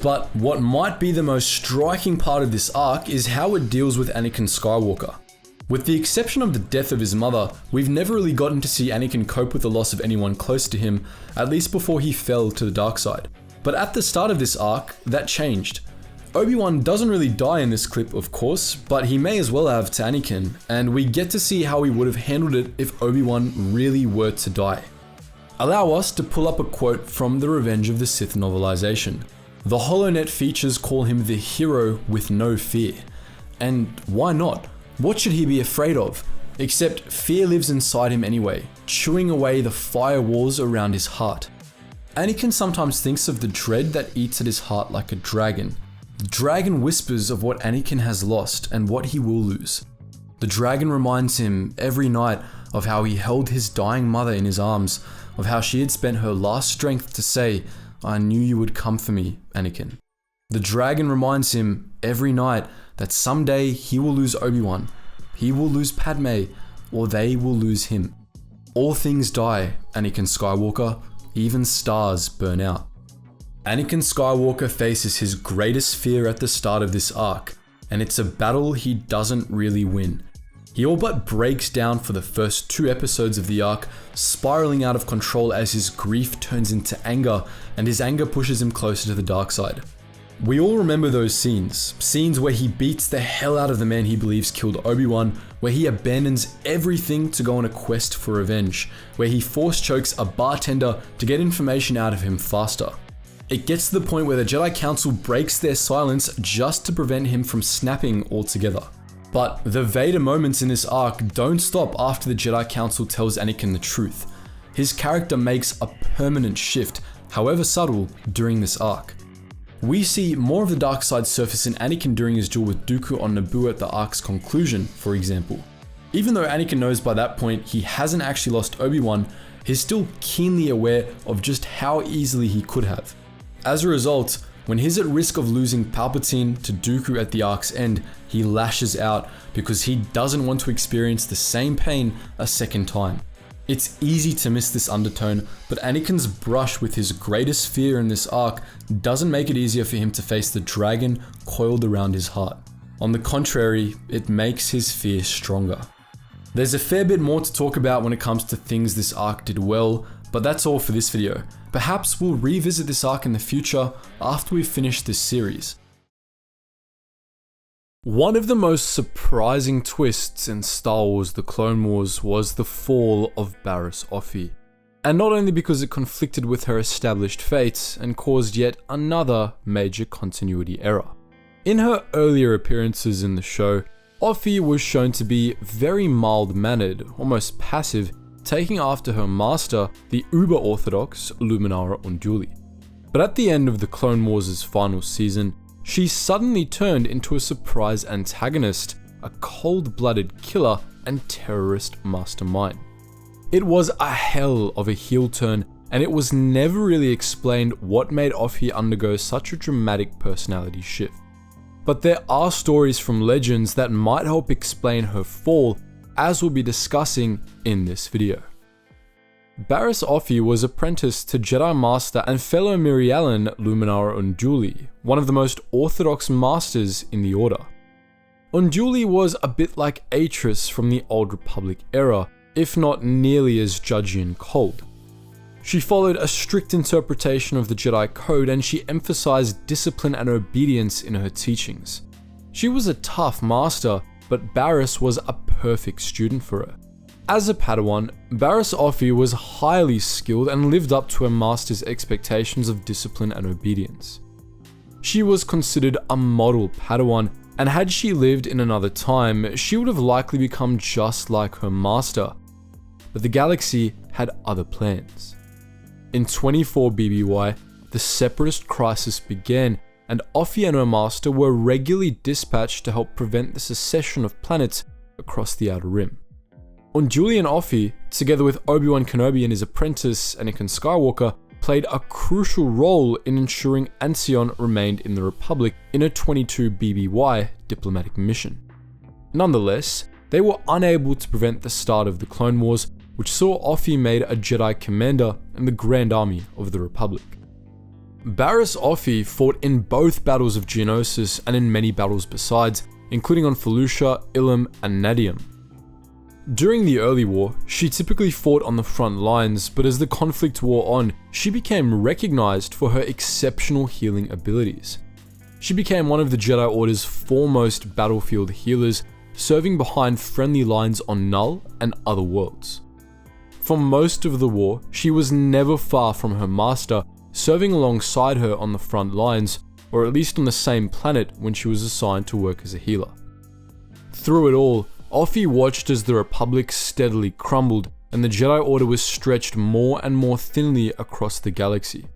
Speaker 3: But what might be the most striking part of this arc is how it deals with Anakin Skywalker. With the exception of the death of his mother, we've never really gotten to see Anakin cope with the loss of anyone close to him, at least before he fell to the dark side. But at the start of this arc, that changed. Obi-Wan doesn't really die in this clip, of course, but he may as well have to Anakin, and we get to see how he would have handled it if Obi-Wan really were to die. Allow us to pull up a quote from the Revenge of the Sith novelization. The HoloNet features call him the hero with no fear. And why not? What should he be afraid of? Except fear lives inside him anyway, chewing away the firewalls around his heart. Anakin sometimes thinks of the dread that eats at his heart like a dragon. The dragon whispers of what Anakin has lost and what he will lose. The dragon reminds him every night of how he held his dying mother in his arms, of how she had spent her last strength to say, "I knew you would come for me, Anakin." The dragon reminds him every night that someday he will lose Obi-Wan, he will lose Padme, or they will lose him. All things die, Anakin Skywalker, even stars burn out. Anakin Skywalker faces his greatest fear at the start of this arc, and it's a battle he doesn't really win. He all but breaks down for the first 2 episodes of the arc, spiraling out of control as his grief turns into anger, and his anger pushes him closer to the dark side. We all remember those scenes where he beats the hell out of the man he believes killed Obi-Wan, where he abandons everything to go on a quest for revenge, where he force chokes a bartender to get information out of him faster. It gets to the point where the Jedi Council breaks their silence just to prevent him from snapping altogether. But the Vader moments in this arc don't stop after the Jedi Council tells Anakin the truth. His character makes a permanent shift, however subtle, during this arc. We see more of the dark side surface in Anakin during his duel with Dooku on Naboo at the arc's conclusion, for example. Even though Anakin knows by that point he hasn't actually lost Obi-Wan, he's still keenly aware of just how easily he could have. As a result, when he's at risk of losing Palpatine to Dooku at the arc's end, he lashes out because he doesn't want to experience the same pain a second time. It's easy to miss this undertone, but Anakin's brush with his greatest fear in this arc doesn't make it easier for him to face the dragon coiled around his heart. On the contrary, it makes his fear stronger. There's a fair bit more to talk about when it comes to things this arc did well, but that's all for this video. Perhaps we'll revisit this arc in the future after we've finished this series. One of the most surprising twists in Star Wars The Clone Wars was the fall of Barriss Offee. And not only because it conflicted with her established fate and caused yet another major continuity error. In her earlier appearances in the show, Offee was shown to be very mild-mannered, almost passive, taking after her master, the uber-orthodox Luminara Unduli. But at the end of the Clone Wars' final season, she suddenly turned into a surprise antagonist, a cold-blooded killer and terrorist mastermind. It was a hell of a heel turn, and it was never really explained what made Offee undergo such a dramatic personality shift. But there are stories from legends that might help explain her fall, as we'll be discussing in this video. Barriss Offee was apprenticed to Jedi Master and fellow Mirialan Luminara Unduli, one of the most orthodox masters in the Order. Unduli was a bit like Atris from the Old Republic era, if not nearly as judgy and cold. She followed a strict interpretation of the Jedi Code, and she emphasized discipline and obedience in her teachings. She was a tough master, but Barriss was a perfect student for her. As a Padawan, Barriss Offee was highly skilled and lived up to her master's expectations of discipline and obedience. She was considered a model Padawan, and had she lived in another time, she would have likely become just like her master. But the galaxy had other plans. In 24 BBY, the Separatist crisis began, and Offee and her master were regularly dispatched to help prevent the secession of planets across the Outer Rim. Unduli and Offee, together with Obi-Wan Kenobi and his apprentice Anakin Skywalker, played a crucial role in ensuring Ancion remained in the Republic in a 22 BBY diplomatic mission. Nonetheless, they were unable to prevent the start of the Clone Wars, which saw Offee made a Jedi commander in the Grand Army of the Republic. Barriss Offee fought in both battles of Geonosis and in many battles besides, including on Felucia, Ilum, and Nadium. During the early war, she typically fought on the front lines, but as the conflict wore on, she became recognized for her exceptional healing abilities. She became one of the Jedi Order's foremost battlefield healers, serving behind friendly lines on Null and other worlds. For most of the war, she was never far from her master, serving alongside her on the front lines, or at least on the same planet when she was assigned to work as a healer. Through it all, Offee watched as the Republic steadily crumbled and the Jedi Order was stretched more and more thinly across the galaxy.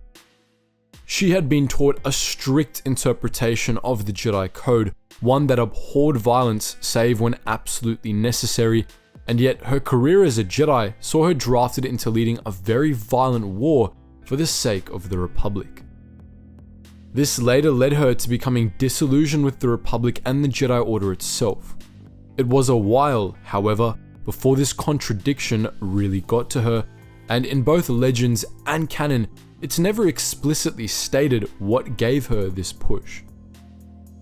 Speaker 3: She had been taught a strict interpretation of the Jedi Code, one that abhorred violence save when absolutely necessary, and yet her career as a Jedi saw her drafted into leading a very violent war for the sake of the Republic. This later led her to becoming disillusioned with the Republic and the Jedi Order itself. It was a while, however, before this contradiction really got to her, and in both Legends and canon, it's never explicitly stated what gave her this push.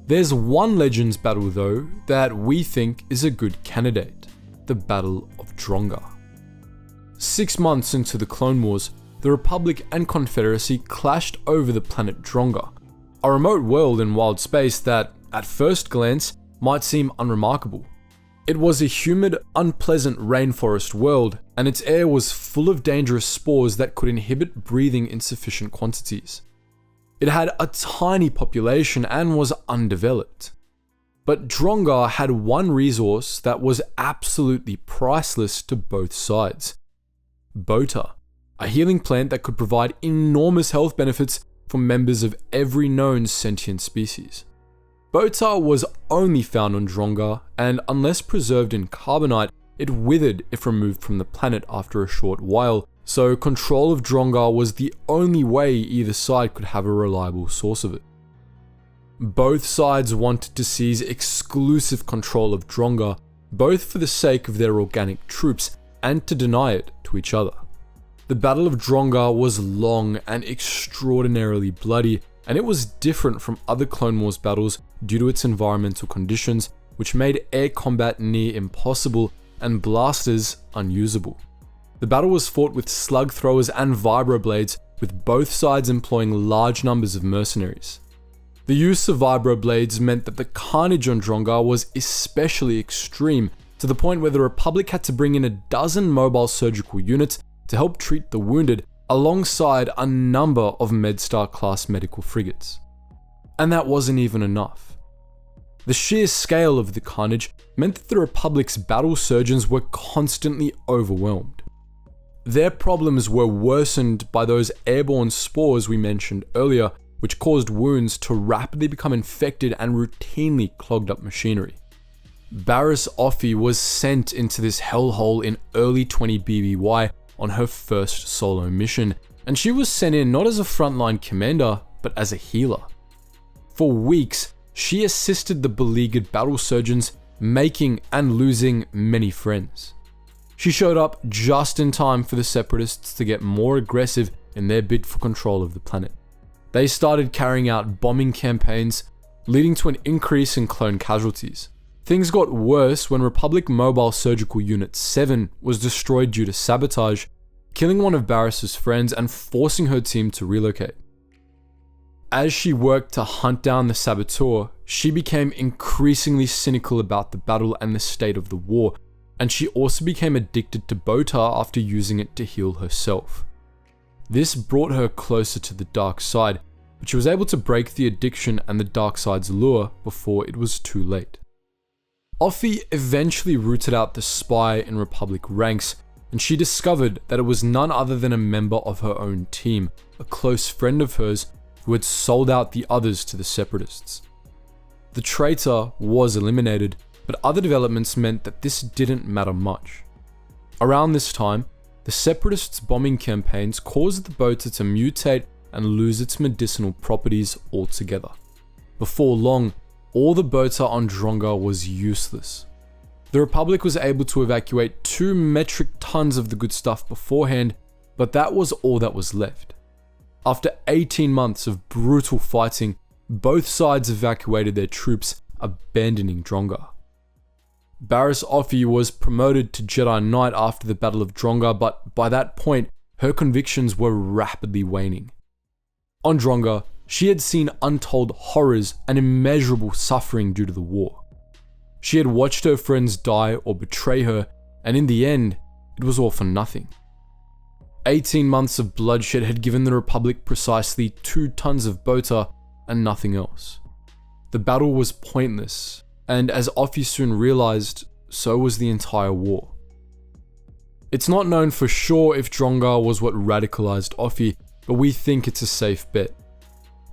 Speaker 3: There's one Legends battle though that we think is a good candidate, the Battle of Drongar. 6 months into the Clone Wars, the Republic and Confederacy clashed over the planet Drongar, a remote world in wild space that, at first glance, might seem unremarkable. It was a humid, unpleasant rainforest world, and its air was full of dangerous spores that could inhibit breathing in sufficient quantities. It had a tiny population and was undeveloped. But Drongar had one resource that was absolutely priceless to both sides: Bota, a healing plant that could provide enormous health benefits for members of every known sentient species. Bota was only found on Drongar, and unless preserved in carbonite, it withered if removed from the planet after a short while, so control of Drongar was the only way either side could have a reliable source of it. Both sides wanted to seize exclusive control of Drongar, both for the sake of their organic troops and to deny it to each other. The Battle of Drongar was long and extraordinarily bloody, and it was different from other Clone Wars battles due to its environmental conditions, which made air combat near impossible and blasters unusable. The battle was fought with slug throwers and vibroblades, with both sides employing large numbers of mercenaries. The use of vibroblades meant that the carnage on Drongar was especially extreme, to the point where the Republic had to bring in a dozen mobile surgical units to help treat the wounded, alongside a number of Medstar-class medical frigates. And that wasn't even enough. The sheer scale of the carnage meant that the Republic's battle surgeons were constantly overwhelmed. Their problems were worsened by those airborne spores we mentioned earlier, which caused wounds to rapidly become infected and routinely clogged up machinery. Barriss Offee was sent into this hellhole in early 20 BBY on her first solo mission, and she was sent in not as a frontline commander, but as a healer. For weeks, she assisted the beleaguered battle surgeons, making and losing many friends. She showed up just in time for the Separatists to get more aggressive in their bid for control of the planet. They started carrying out bombing campaigns, leading to an increase in clone casualties. Things got worse when Republic Mobile Surgical Unit 7 was destroyed due to sabotage, killing one of Barriss's friends and forcing her team to relocate. as she worked to hunt down the saboteur, she became increasingly cynical about the battle and the state of the war, and she also became addicted to Botar after using it to heal herself. This brought her closer to the dark side, but she was able to break the addiction and the dark side's lure before it was too late. Offee eventually rooted out the spy in Republic ranks, and she discovered that it was none other than a member of her own team, a close friend of hers who had sold out the others to the Separatists. The traitor was eliminated, but other developments meant that this didn't matter much. Around this time, the Separatists' bombing campaigns caused the Botar to mutate and lose its medicinal properties altogether. Before long, all the Botar on Dronga was useless. The Republic was able to evacuate 2 metric tons of the good stuff beforehand, but that was all that was left. After 18 months of brutal fighting, both sides evacuated their troops, abandoning Dronga. Barriss Offee was promoted to Jedi Knight after the Battle of Dronga, but by that point, her convictions were rapidly waning. On Dronga, she had seen untold horrors and immeasurable suffering due to the war. She had watched her friends die or betray her, and in the end, it was all for nothing. 18 months of bloodshed had given the Republic precisely 2 tons of Botar and nothing else. The battle was pointless, and as Offee soon realized, so was the entire war. It's not known for sure if Dronga was what radicalized Offee, but we think it's a safe bet.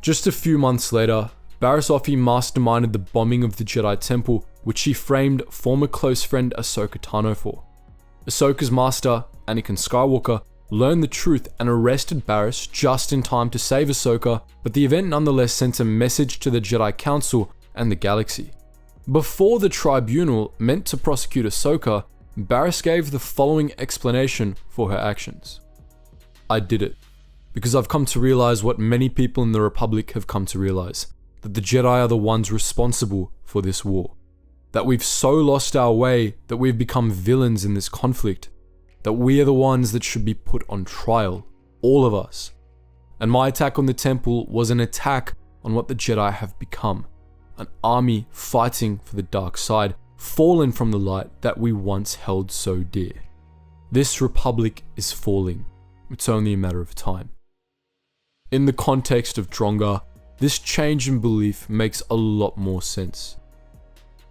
Speaker 3: Just a few months later, Barriss Offee masterminded the bombing of the Jedi Temple, which she framed former close friend Ahsoka Tano for. Ahsoka's master, Anakin Skywalker, learned the truth and arrested Barriss just in time to save Ahsoka, but the event nonetheless sent a message to the Jedi Council and the galaxy. Before the tribunal meant to prosecute Ahsoka, Barriss gave the following explanation for her actions. I did it, because I've come to realize what many people in the Republic have come to realize, that the Jedi are the ones responsible for this war. That we've so lost our way that we've become villains in this conflict, that we are the ones that should be put on trial, all of us. And my attack on the temple was an attack on what the Jedi have become, an army fighting for the dark side, fallen from the light that we once held so dear. This Republic is falling, it's only a matter of time. In the context of Dronga, this change in belief makes a lot more sense.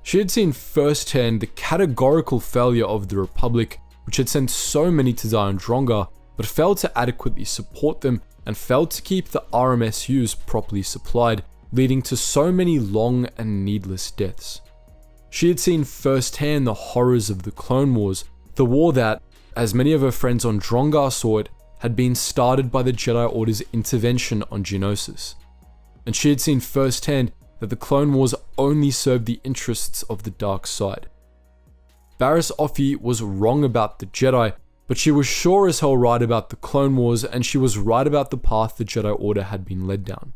Speaker 3: She had seen firsthand the categorical failure of the Republic, which had sent so many to die on Dronga, but failed to adequately support them and failed to keep the RMSUs properly supplied, leading to so many long and needless deaths. She had seen firsthand the horrors of the Clone Wars, the war that, as many of her friends on Dronga saw it, had been started by the Jedi Order's intervention on Geonosis. And she had seen firsthand that the Clone Wars only served the interests of the dark side. Barriss Offee was wrong about the Jedi, but she was sure as hell right about the Clone Wars, and she was right about the path the Jedi Order had been led down.